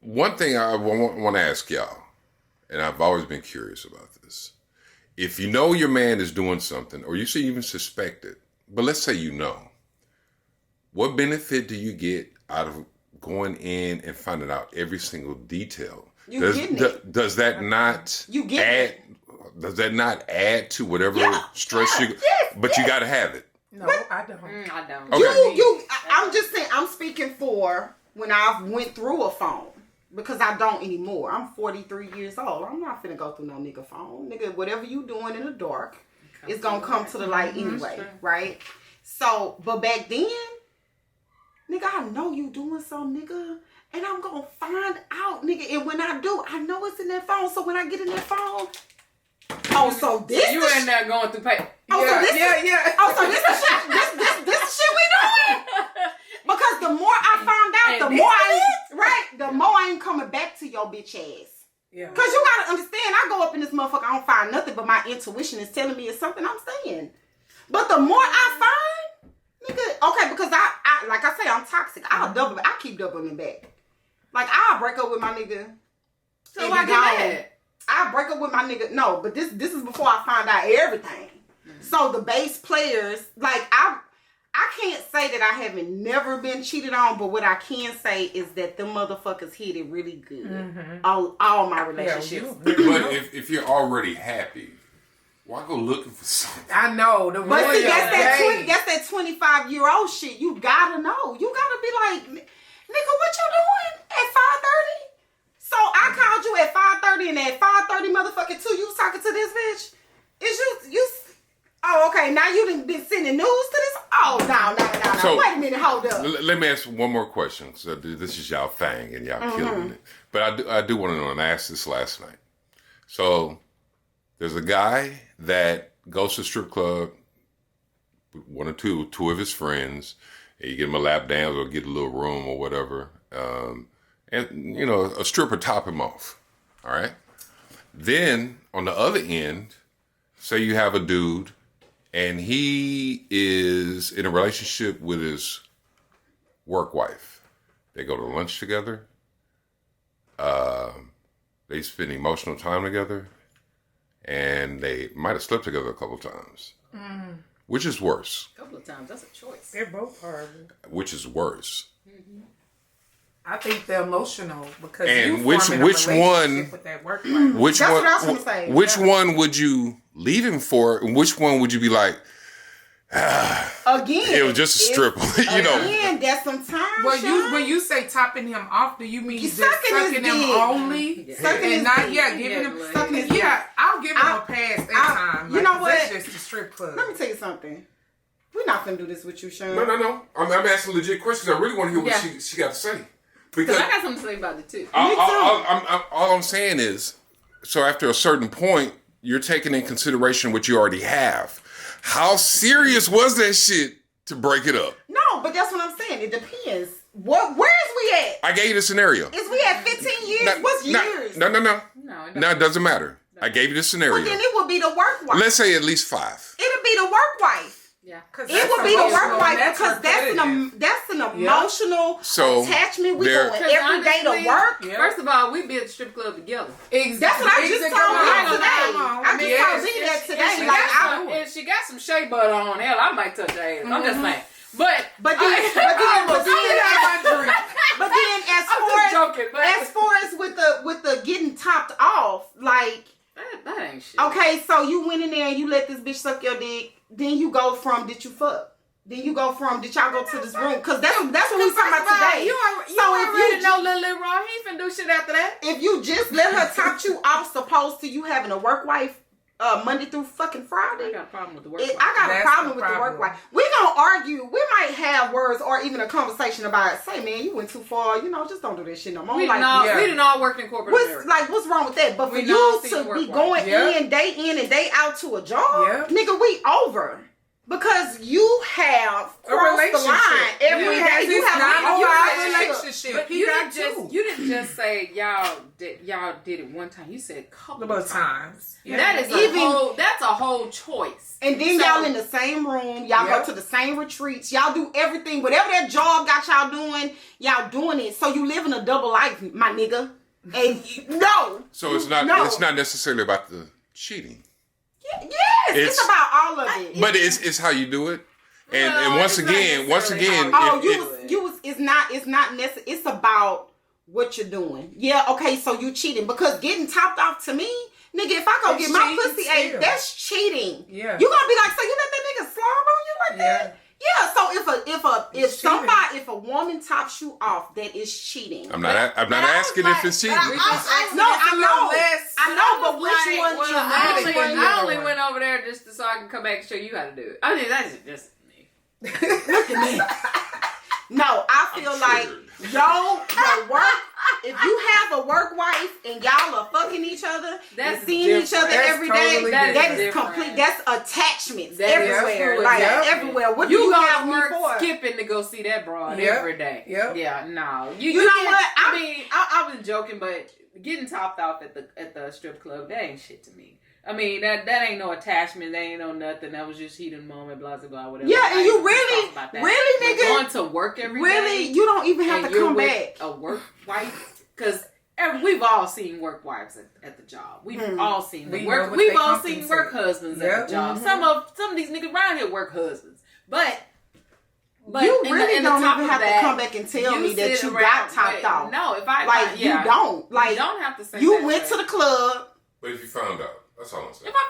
Speaker 3: one thing I want to ask y'all, and I've always been curious about this. If you know your man is doing something, or you should even suspect it, but let's say you know, what benefit do you get out of going in and finding out every single detail? Does that not add to whatever stress you? But you got to have it.
Speaker 4: No, I don't.
Speaker 2: I don't.
Speaker 3: Okay.
Speaker 1: I'm just saying. I'm speaking for when I went through a phone because I don't anymore. I'm 43 years old. I'm not finna go through no nigga phone. Nigga, whatever you doing in the dark, it's gonna come to the light anyway, right? So, but back then, nigga, I know you doing something, nigga. And I'm going to find out, nigga. And when I do, I know it's in that phone. So when I get in that phone, so this
Speaker 2: you in there going through paper.
Speaker 1: So this the shit. This the shit we doing. Because the more I found out, the more I ain't coming back to your bitch ass.
Speaker 4: Yeah.
Speaker 1: Because you got to understand, I go up in this motherfucker, I don't find nothing, but my intuition is telling me it's something I'm saying. But the more I find, nigga, okay, because I like I say, I'm toxic. I keep doubling back. Like, I'll break up with my nigga.
Speaker 2: So I get mad.
Speaker 1: I'll break up with my nigga. No, but this is before I find out everything. Mm-hmm. So the bass players, like, I can't say that I haven't never been cheated on, but what I can say is that them motherfuckers hit it really good. Mm-hmm. All my relationships.
Speaker 3: But if you're already happy, why go looking for something?
Speaker 4: I know.
Speaker 1: But see, that's that 25-year-old shit. You gotta know. You gotta be like, nigga, what you doing at 5:30? So I called you at 5:30 and at 5:30 motherfucking 2, you was talking to this bitch? Is you oh, okay, now you done been sending news to this? Oh, no. So, wait a minute, hold up.
Speaker 3: Let me ask one more question. So this is y'all thing and y'all killing it. But I do want to know, and I asked this last night. So there's a guy that goes to a strip club with one or two of his friends. You get him a lap dance or get a little room or whatever. And, a stripper top him off. All right? Then, on the other end, say you have a dude and he is in a relationship with his work wife. They go to lunch together. They spend emotional time together. And they might have slept together a couple times. Mm. Which is worse?
Speaker 2: A couple of times. That's a choice.
Speaker 4: They're both horrible.
Speaker 3: Which is worse?
Speaker 4: Mm-hmm. I think they're emotional because
Speaker 3: and which one?
Speaker 4: With that work life.
Speaker 3: Which
Speaker 1: That's
Speaker 3: one?
Speaker 1: What I was gonna say.
Speaker 3: Which one would you leave him for? And which one would you be like?
Speaker 1: Again,
Speaker 3: it was just a stripper.
Speaker 1: Again, that's some time.
Speaker 4: Well, when you say topping him off, do you mean just sucking him only?
Speaker 1: Yeah. Sucking
Speaker 4: and not giving him sucking. Yeah, I'll give him a pass that time.
Speaker 1: You know what?
Speaker 4: That's just a strip club.
Speaker 1: Let me tell you something. We're not gonna do this with you, Chon.
Speaker 3: No. I'm asking legit questions. I really want to hear what she got to say.
Speaker 2: Because I got something to say about it too.
Speaker 3: All I'm saying is, so after a certain point, you're taking in consideration what you already have. How serious was that shit to break it up?
Speaker 1: No, but that's what I'm saying. It depends. Where is we at?
Speaker 3: I gave you the scenario.
Speaker 1: Is we at 15 years? What's years?
Speaker 3: No, it doesn't matter. I gave you the scenario.
Speaker 1: Well, then it would be the work wife.
Speaker 3: Let's say at least 5.
Speaker 1: It'll be the work wife.
Speaker 2: Yeah,
Speaker 1: it would be the work wife because that's an emotional attachment. We go every day to work.
Speaker 2: Yeah. First of all, we be at the strip club together.
Speaker 1: Exactly. That's what I just told her today. I just told her that today.
Speaker 2: If she got some shea butter on, hell, I might touch her ass. I'm just saying. But
Speaker 1: then as far as with the getting topped off, like
Speaker 2: that ain't shit.
Speaker 1: Okay, so you went in there and you let this bitch suck your dick. Then you go from did you fuck? then you go from, did y'all go to this room? Because that's what we talking about today.
Speaker 2: You already know Lil Raw. He ain't finna do shit after that.
Speaker 1: If you just let her top you off, supposed to you having a work wife Monday through fucking Friday.
Speaker 2: I got a problem with the work wife.
Speaker 1: I got a problem with the work wife. We gonna argue. We might have words or even a conversation about it. Say, man, you went too far. You know, just don't do this shit no more.
Speaker 2: We didn't all work in corporate America.
Speaker 1: What's wrong with that? But for you to be going in and day out to a job, nigga, we over. Because you have crossed the line every day. You have a relationship.
Speaker 2: But you didn't just say y'all did it one time. You said a couple of times. Yeah. That's a whole choice.
Speaker 1: And then y'all in the same room. Y'all go to the same retreats. Y'all do everything. Whatever that job got y'all doing, y'all doing it. So you living a double life, my nigga. And
Speaker 3: So it's not necessarily about the cheating.
Speaker 1: Yes, it's about all of it.
Speaker 3: But it's how you do it. And once again,
Speaker 1: it's not necessary. It's about what you're doing. Yeah, okay, so you cheating. Because getting topped off to me, nigga, if I go get my pussy ate, that's cheating. Yeah. You gonna be like, so you let that nigga slob on you like that? Yeah, so if a woman tops you off, that is cheating.
Speaker 3: I'm not asking if it's cheating.
Speaker 1: I know, but which one?
Speaker 2: I only went over there just so I can come back and show you how to do it. I mean, that's just me.
Speaker 1: Look at me. No, I feel like your work. If you have a work wife and y'all are fucking each other and seeing each other every day, that is complete. That's attachments everywhere. Everywhere. What do you have
Speaker 2: work
Speaker 1: me for?
Speaker 2: Skipping to go see that broad every day. Yeah, no. You
Speaker 1: know what?
Speaker 2: I was joking, but getting topped off at the strip club, that ain't shit to me. I mean, that ain't no attachment. That ain't no nothing. That was just heat of the moment, blah, blah, blah, whatever.
Speaker 1: Yeah, and you really, nigga.
Speaker 2: Going to work every day.
Speaker 1: You don't even have to come back.
Speaker 2: A work wife. Because we've all seen work wives at the job. We've all seen them. We've all seen work husbands at the job. Some of these niggas around here work husbands. But
Speaker 1: you really don't even have to come back and tell me that you got topped off.
Speaker 2: No,
Speaker 1: you don't. Like,
Speaker 2: you don't have to say
Speaker 1: you went to the club.
Speaker 3: But if you found out. That's all I'm saying.
Speaker 2: If I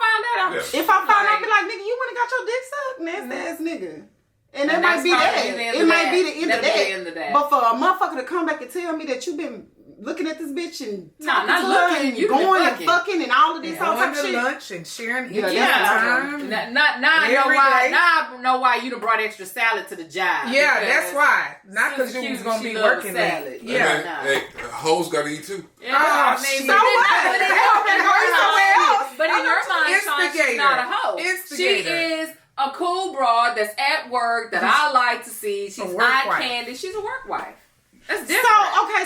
Speaker 2: found out,
Speaker 1: I'd be like, nigga, you went and got your dick sucked, nasty ass nigga. And it might be that. It might be the end of that. But for a motherfucker to come back and tell me that you've been looking at this bitch and talking to her and going and fucking and all of this all type of shit.
Speaker 4: Lunch and sharing time.
Speaker 2: Now I know why you done brought extra salad to the job.
Speaker 4: Yeah, that's why. Not because you was gonna be working salad.
Speaker 3: Yeah. Hey, hoes gotta eat too.
Speaker 2: Yeah, so what? But in your mind, Chon, she's not a hoe. She is a cool broad that's at work that I like to see. She's eye candy. She's a work wife. That's different.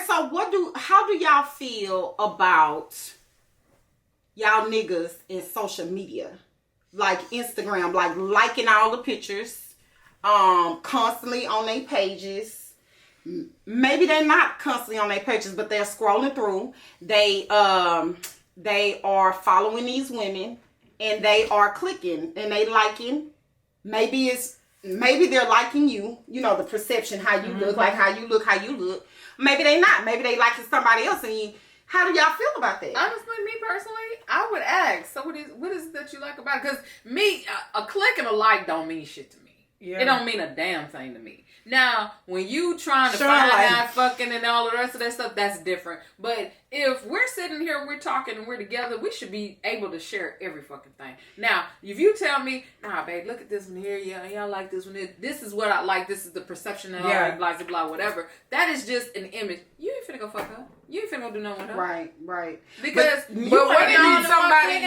Speaker 1: So how do y'all feel about y'all niggas in social media? Like Instagram, like liking all the pictures, constantly on their pages. Maybe they're not constantly on their pages, but they're scrolling through. They are following these women and they are clicking and they liking. Maybe they're liking you, the perception, how you look, like how you look. Maybe they not. Maybe they liking somebody else. And how do y'all feel about that?
Speaker 2: Honestly, me personally, I would ask. So what is it that you like about it? Because me, a click and a like don't mean shit to me. Yeah. It don't mean a damn thing to me. Now, when you trying to find out fucking and all the rest of that stuff, that's different. But if we're sitting here, we're talking, and we're together, we should be able to share every fucking thing. Now, if you tell me, nah, babe, look at this one here. Yeah, y'all like this one. This is what I like. This is the perception that I like, blah, blah, blah, whatever. That is just an image. You ain't finna go fuck her. You ain't finna go do nothing with her.
Speaker 1: Right.
Speaker 2: Because
Speaker 4: but when you need somebody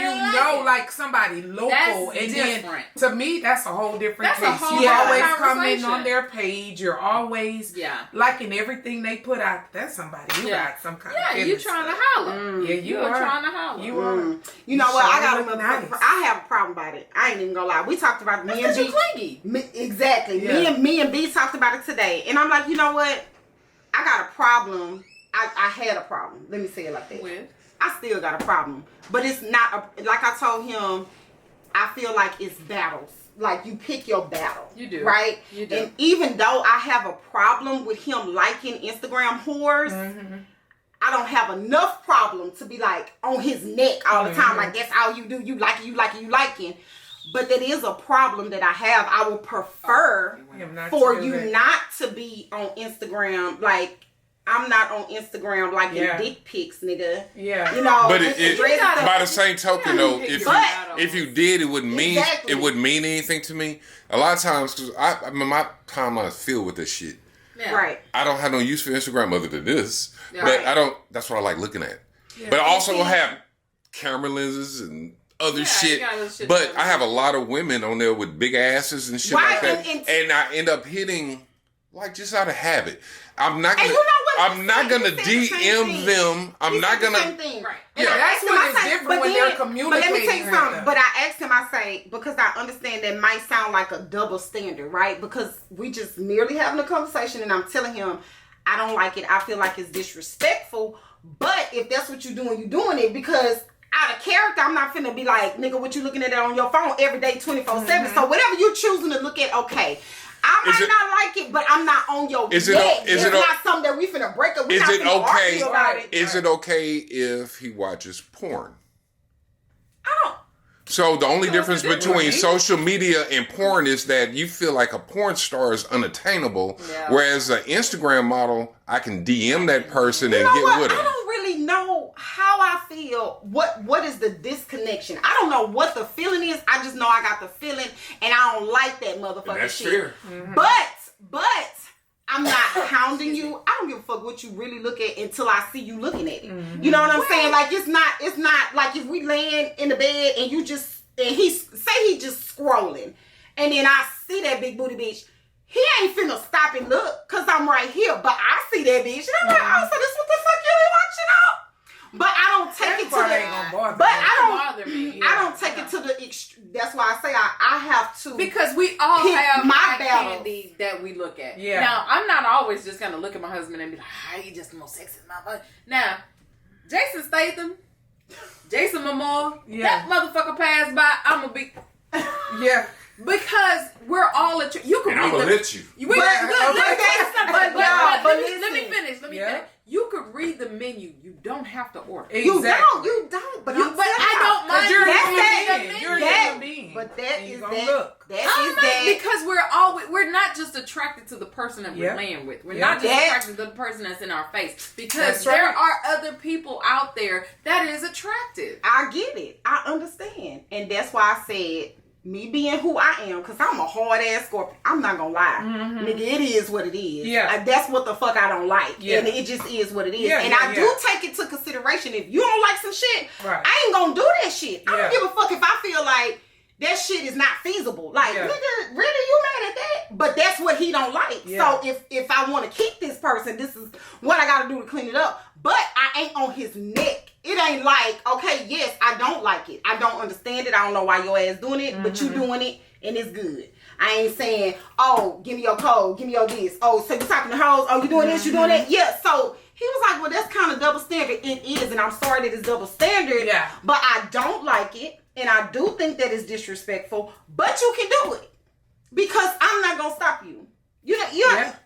Speaker 4: like somebody local, that's and different. Then to me, that's a whole different case. You always comment on their page. You're always liking everything they put out. That's somebody you got some kind of
Speaker 2: you trying to holler.
Speaker 4: You are
Speaker 2: trying to holler.
Speaker 4: You are.
Speaker 1: You know what? I have a problem about it. I ain't even gonna lie. We talked about me and B. Exactly. Yeah. Me and B talked about it today, and I'm like, you know what? I got a problem. I had a problem. Let me say it like that. I still got a problem, but it's not like I told him. I feel like it's battles. Like you pick your battle.
Speaker 2: You do,
Speaker 1: right?
Speaker 2: You do.
Speaker 1: And even though I have a problem with him liking Instagram whores, I don't have enough problem to be like on his neck all the time. Like that's all you do. You like it. but that is a problem that I have. I would prefer for you not to be on Instagram. Like, I'm not on Instagram liking dick pics, nigga. Yeah. You know,
Speaker 3: but by the same token, though, if you did, it wouldn't mean anything to me. A lot of times, because my timeline is filled with this shit.
Speaker 1: Yeah. Right.
Speaker 3: I don't have no use for Instagram other than this. Yeah. But I don't. That's what I like looking at. Yeah. But I also have camera lenses and other shit. But I have a lot of women on there with big asses and shit like that, and I end up hitting like just out of habit. I'm not gonna. I'm not gonna DM them. I'm not gonna.
Speaker 1: Right. Yeah, that's when it's different when they're communicating. But let me tell you something. But I asked him. I say, because I understand that might sound like a double standard, right? Because we just merely having a conversation, and I'm telling him I don't like it. I feel like it's disrespectful. But if that's what you're doing it because out of character. I'm not finna be like, nigga, what you looking at on your phone every day, 24/7. So whatever you choosing to look at, okay. I might not like it, but I'm not on your neck. It's not something that we finna break up. We're not finna argue about it.
Speaker 3: Is it okay if he watches porn?
Speaker 1: I don't.
Speaker 3: So the only difference between social media and porn is that you feel like a porn star is unattainable, whereas an Instagram model, I can DM that person and get with them.
Speaker 1: I don't really know how I feel. What is the disconnection? I don't know what the feeling is. I just know I got the feeling, and I don't like that motherfucking shit. Fair. Mm-hmm. But I'm not hounding you. I don't give a fuck what you really look at until I see you looking at it. Mm-hmm. You know what I'm saying? Like it's not like if we laying in the bed and he just scrolling, and then I see that big booty bitch. He ain't finna stop and look because I'm right here, but I see that bitch. And I'm like, oh, so this what the fuck you be watching out? But I don't take it to the. But I don't take it to the extreme. That's why I say I have to.
Speaker 2: Because we all have my candy that we look at. Yeah. Now I'm not always just gonna look at my husband and be like, "Ah, he just the most sexy in my butt." Now, Jason Statham, Jason Momoa, that motherfucker passed by. I'm gonna be.
Speaker 4: Yeah.
Speaker 2: Because we're all you can
Speaker 3: I'm gonna let you.
Speaker 2: Let me finish. You could read the menu. You don't have to order.
Speaker 4: Exactly.
Speaker 1: You don't. But
Speaker 2: I don't mind.
Speaker 4: You're a human being.
Speaker 1: But that is that.
Speaker 4: Look.
Speaker 2: Because we're not just attracted to the person that we're laying with. We're not just attracted to the person that's in our face. Because there are other people out there that is attractive.
Speaker 1: I get it. I understand, and that's why I said. Me being who I am, because I'm a hard ass Scorpio. I'm not gonna lie. Mm-hmm. Nigga, it is what it is. Yeah. That's what the fuck I don't like. Yeah. And it just is what it is. Yeah, and I do take it to consideration. If you don't like some shit, I ain't gonna do that shit. I don't give a fuck if I feel like that shit is not feasible. Like, nigga, really, you mad at that? But that's what he don't like. Yeah. So if I want to keep this person, this is what I gotta do to clean it up. But I ain't on his neck. It ain't like, okay, yes, I don't like it. I don't understand it. I don't know why your ass doing it, but you doing it, and it's good. I ain't saying, oh, give me your code, give me your this. Oh, so you talking to hoes? Oh, you doing this, you doing that? Yeah, so he was like, well, that's kind of double standard. It is, and I'm sorry that it's double standard, but I don't like it, and I do think that it's disrespectful, but you can do it. Because I'm not going to stop you.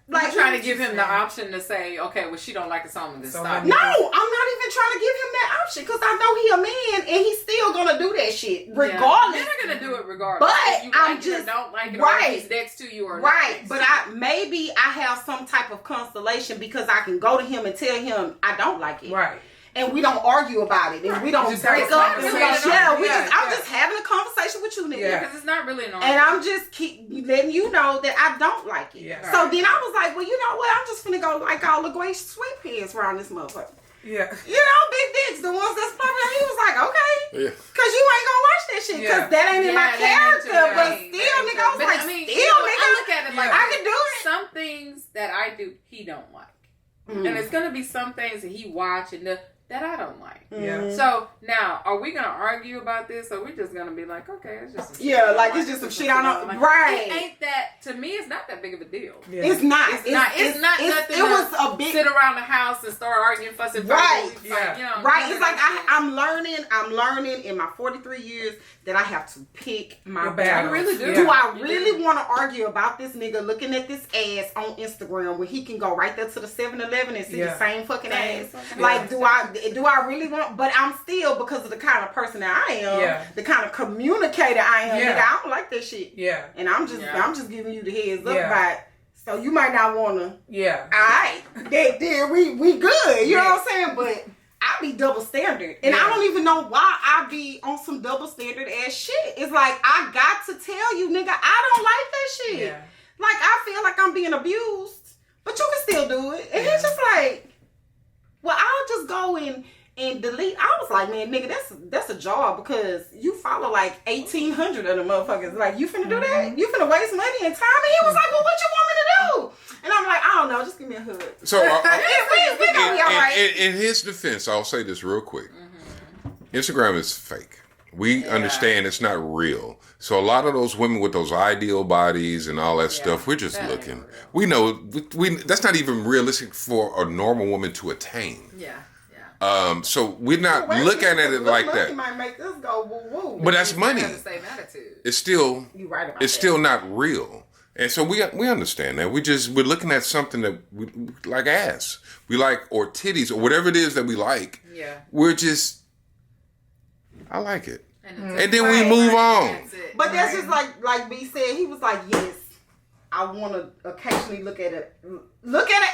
Speaker 2: Like trying to give him the option to say, okay, well, she don't like the song and this stop.
Speaker 1: No, I'm not even trying to give him that option because I know he a man and he's still gonna do that shit regardless.
Speaker 2: Men are gonna do it regardless. But if you like it or don't like it, or if he's next to you or not.
Speaker 1: But maybe I have some type of constellation because I can go to him and tell him I don't like it.
Speaker 4: Right.
Speaker 1: And we don't argue about it, and we don't break up. I'm just having a conversation with you, nigga.
Speaker 2: Because it's not really an
Speaker 1: argument. And I'm just keep letting you know that I don't like it. Yeah. So then I was like, well, you know what? I'm just finna go like all the great sweatpants around this motherfucker.
Speaker 4: Yeah.
Speaker 1: You know, big dicks, the ones that's popping. He was like, okay. Yeah. Because you ain't gonna watch that shit. Because that ain't in my character. But still, nigga, I was like, still, nigga.
Speaker 2: I look at it like
Speaker 1: I can do it.
Speaker 2: Some things that I do, he don't like. And it's gonna be some things that he watch and that I don't like.
Speaker 4: Yeah.
Speaker 2: So now, are we gonna argue about this, or we just gonna be like, okay, it's just some shit
Speaker 1: it's just some shit I don't like. Right?
Speaker 2: It ain't that to me. It's not that big of a deal.
Speaker 1: Yeah. It's not.
Speaker 2: It's not nothing. It was a big sit around the house and start arguing, fussing.
Speaker 1: Right.
Speaker 2: Like, you know,
Speaker 1: right. It's like I'm learning in my 43 years that I have to pick my battles.
Speaker 2: I really do.
Speaker 1: Do I really want to argue about this nigga looking at this ass on Instagram where he can go right there to the 7-Eleven and see the same fucking ass? Like, do I? do I really want? But I'm still, because of the kind of person that I am, the kind of communicator I am. Nigga, I don't like that shit. Yeah. And I'm just giving you the heads up by it. So you might not wanna. Yeah. All right. Then we good. You know what I'm saying? But I be double standard, and I don't even know why I be on some double standard ass shit. It's like, I got to tell you, nigga, I don't like that shit. Yeah. Like, I feel like I'm being abused, but you can still do it. And it's just like, well, I'll just go and delete. I was like, man, nigga, that's a job, because you follow like 1,800 of the motherfuckers. Like, you finna do that? You finna waste money and time? And he was like, well, what you want me to do? And I'm like, I don't know, just give me a hug.
Speaker 3: So, we gonna be all right. In his defense, I'll say this real quick. Instagram is fake. We understand it's not real. So a lot of those women with those ideal bodies and all that stuff, we're just looking. We know that's not even realistic for a normal woman to attain. Yeah. So we're not looking at it like that.
Speaker 1: Might make us go woo woo.
Speaker 3: But that's money.
Speaker 2: The same attitude.
Speaker 3: It's still
Speaker 1: it's
Speaker 3: still not real. And so we understand that. We're looking at something that we like, ass. We like, or titties, or whatever it is that we like. Yeah. We're just, I like it. And then we move on.
Speaker 1: But that's just like B said. He was like, yes, I want to occasionally look at an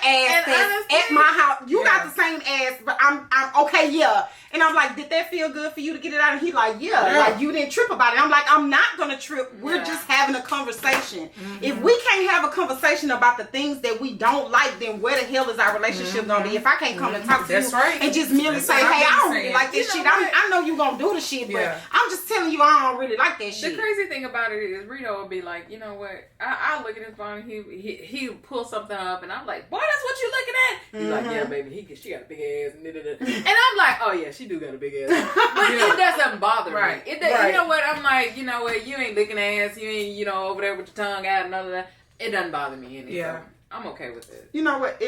Speaker 1: ass at my house. You got the same ass, but I'm okay, yeah. And I'm like, did that feel good for you to get it out? And he like, yeah. Like, you didn't trip about it. I'm like, I'm not gonna trip. We're just having a conversation. If we can't have a conversation about the things that we don't like, then where the hell is our relationship gonna be? If I can't come and talk to you and just merely say, hey, I don't really like this shit. I know you gonna do the shit, but I'm just telling you, I don't really like that shit.
Speaker 2: The crazy thing about it is, Rito would be like, you know what? I look at his phone, he pull something up, and I'm like, boy, that's what you looking at? He's like, yeah, baby, she got a big ass. And I'm like, oh yeah, she do got a big ass. But it doesn't bother me. You know what? I'm like, you know what? You ain't licking ass. You ain't, over there with your tongue out and all of that. It doesn't bother me any. Yeah. So I'm okay with it.
Speaker 1: You know what?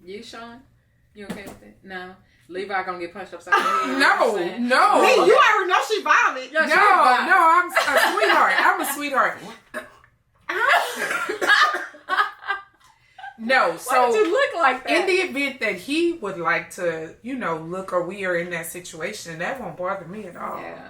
Speaker 2: You, Chon? You okay with it? No. Levi gonna get punched upside the head.
Speaker 4: No.
Speaker 1: Hey, you already know she violent.
Speaker 4: Yeah, I'm a sweetheart. I'm a sweetheart. No, so
Speaker 2: why did you look like that?
Speaker 4: In the event that he would like to, look, or we are in that situation, that won't bother me at all. Yeah.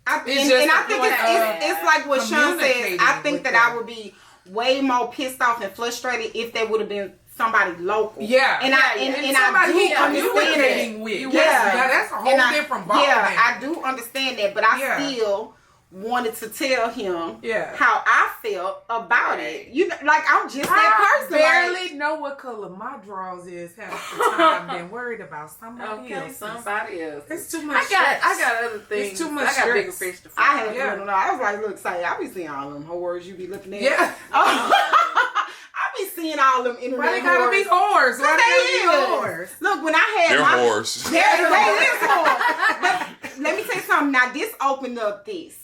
Speaker 1: I think it's like what Chon said. I think that I would be way more pissed off and frustrated if they would have been somebody local. Yeah. And I do understand that.
Speaker 4: That's a whole different ball.
Speaker 1: Yeah, I do understand that, but I still wanted to tell him how I felt about it. I'm just that person.
Speaker 4: I barely know what color my drawers is half the time. I've been worried about somebody else.
Speaker 2: Somebody else.
Speaker 4: It's too much
Speaker 2: I got other things.
Speaker 4: It's too much
Speaker 2: I got bigger fish to fry.
Speaker 1: I was like, look, say, I be seeing all them whores you be looking at.
Speaker 4: Yeah.
Speaker 1: I be seeing all them internet
Speaker 4: Why they gotta be whores? Why they gotta be whores?
Speaker 1: Look, when I had
Speaker 3: they're whores.
Speaker 1: They is whores. But let me tell you something. Now, this opened up this.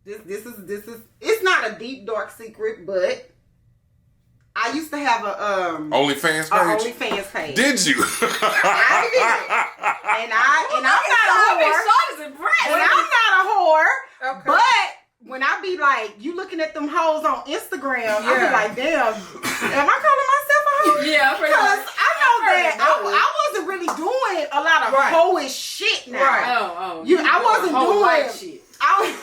Speaker 1: This is it's not a deep dark secret, but I used to have a
Speaker 3: OnlyFans
Speaker 1: page.
Speaker 3: Did you?
Speaker 1: I did. And I'm not a whore.
Speaker 2: Chon is impressed.
Speaker 1: And I'm not a whore. Okay. But when I be like, you looking at them hoes on Instagram, I be like, damn, am I calling myself a hoe?
Speaker 2: Yeah,
Speaker 1: because I know I wasn't really doing a lot of hoish shit now.
Speaker 2: Right.
Speaker 1: I wasn't doing
Speaker 2: shit.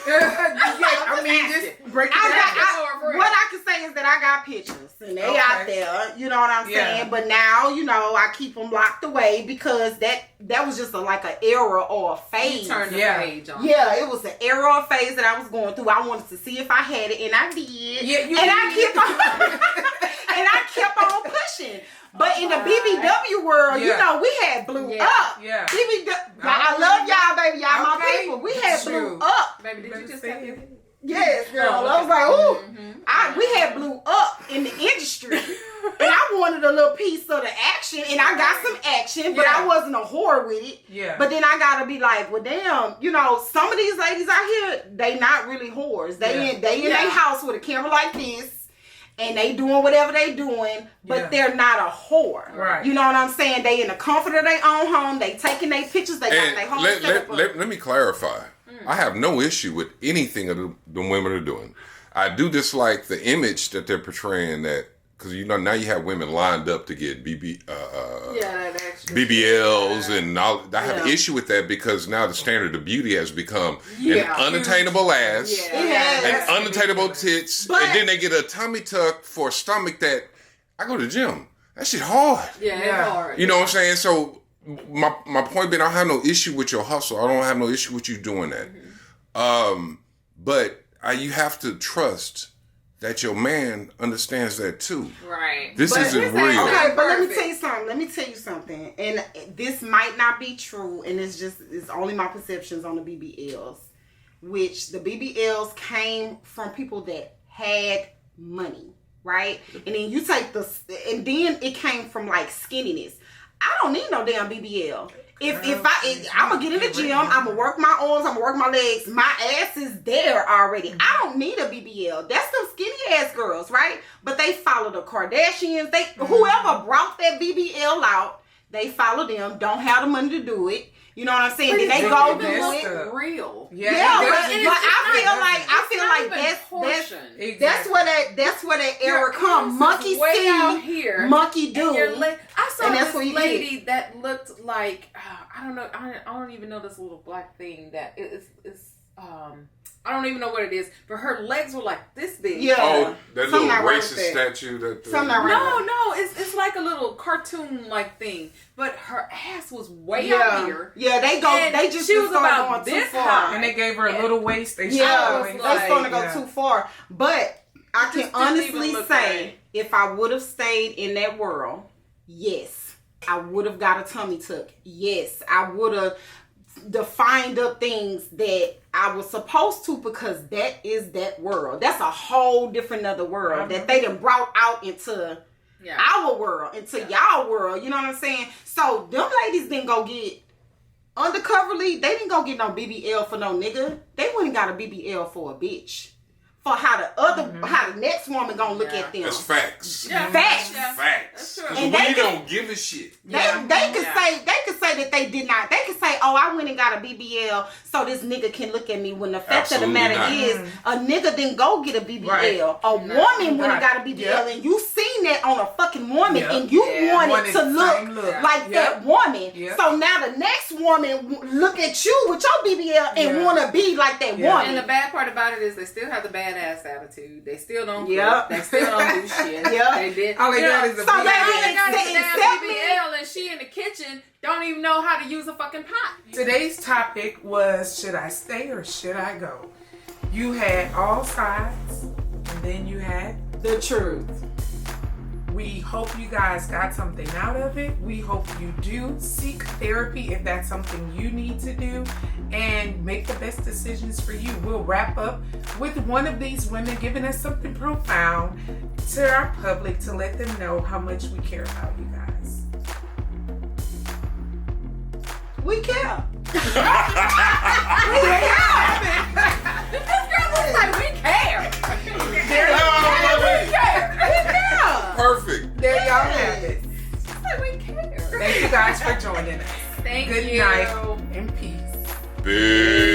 Speaker 1: Just break it down. What I can say is that I got pictures and they out there. You know what I'm saying? But now, I keep them locked away because that was just like an era or a phase.
Speaker 2: You turned the page on.
Speaker 1: Yeah, it was an era or phase that I was going through. I wanted to see if I had it, and I did. Yeah, I kept on pushing. But in the BBW world, we had blew up. Yeah. BBW, I love y'all, baby. Y'all my people. We had blew up.
Speaker 2: Baby, did you just have it?
Speaker 1: Yes, girl. I was like, ooh. We had blew up in the industry. And I wanted a little piece of the action. And I got some action, but I wasn't a whore with it. Yeah. But then I got to be like, well, damn, some of these ladies out here, they not really whores. They in their house with a camera like this. And they doing whatever they doing, but they're not a whore. Right. You know what I'm saying? They in the comfort of their own home. They taking their pictures. They got their home set up.
Speaker 3: Let me clarify. I have no issue with anything of the women are doing. I do dislike the image that they're portraying, that because now you have women lined up to get BBLs and all. I have an issue with that because now the standard of beauty has become an unattainable ass, and unattainable tits, and then they get a tummy tuck for a stomach that I go to the gym. That shit hard.
Speaker 2: Yeah, it's hard.
Speaker 3: You know what I'm saying? So my point being, I don't have no issue with your hustle. I don't have no issue with you doing that. But you have to trust that your man understands that too.
Speaker 2: Right.
Speaker 3: This isn't real.
Speaker 1: Okay, but let me tell you something. And this might not be true, and it's only my perceptions on the BBLs. Which the BBLs came from people that had money, right? And then you take and then it came from like skinniness. I don't need no damn BBL. I'm gonna get in the gym, I'm gonna work my arms, I'm gonna work my legs, my ass is there already. I don't need a BBL. That's them skinny ass girls, right? But they follow the Kardashians. Whoever brought that BBL out, they follow them. Don't have the money to do it. You know what I'm saying? Then they go do it.
Speaker 2: Real.
Speaker 1: Yeah, but I feel like that's where that era come. Monkey see,
Speaker 2: out here,
Speaker 1: monkey do.
Speaker 2: I saw this lady that looked like I don't know. I don't even know this little black thing that it's I don't even know what it is, but her legs were like this big.
Speaker 3: Yeah. Oh, that little racist statue.
Speaker 2: No, it's like a little cartoon like thing, but her ass was way out here.
Speaker 1: Yeah, they just
Speaker 2: she was about this high,
Speaker 4: and they gave her a little waist. They
Speaker 1: starting to go too far. But I can honestly say, if I would have stayed in that world, yes, I would have got a tummy tuck. Yes, I would have defined up things that I was supposed to, because that is that world. That's a whole different other world that they done brought out into our world, into y'all world. You know what I'm saying? So them ladies didn't go get undercoverly. They didn't go get no BBL for no nigga. They went and got a BBL for a bitch. For how the next woman gonna look at them.
Speaker 3: That's facts.
Speaker 1: Yeah. Facts.
Speaker 3: Yeah. Facts.
Speaker 1: And
Speaker 3: we don't give a shit.
Speaker 1: They could say that they did not. They could say, oh, I went and got a BBL so this nigga can look at me. When the fact of the matter is, a nigga didn't go get a BBL. Right. A woman went and got a BBL, and you seen that on a fucking woman, and you wanted to look like that woman. So now the next woman look at you with your BBL and want to be like that woman.
Speaker 2: And the bad part about it is they still have the bad ass attitude. They still don't cook. They still don't do shit. They did.
Speaker 4: All they got is a
Speaker 2: BBL, and she in the kitchen don't even know how to use a fucking pot.
Speaker 4: Today's topic was, should I stay or should I go? You had all sides, and then you had
Speaker 1: the truth.
Speaker 4: We hope you guys got something out of it. We hope you do seek therapy if that's something you need to do, and make the best decisions for you. We'll wrap up with one of these women giving us something profound to our public to let them know how much we care about you guys.
Speaker 1: We care.
Speaker 2: This girl looks like we care. We care.
Speaker 3: Perfect.
Speaker 4: There y'all have it.
Speaker 2: Like we care.
Speaker 4: Thank you guys for joining us.
Speaker 2: Thank you.
Speaker 4: Good night and peace.
Speaker 3: Peace.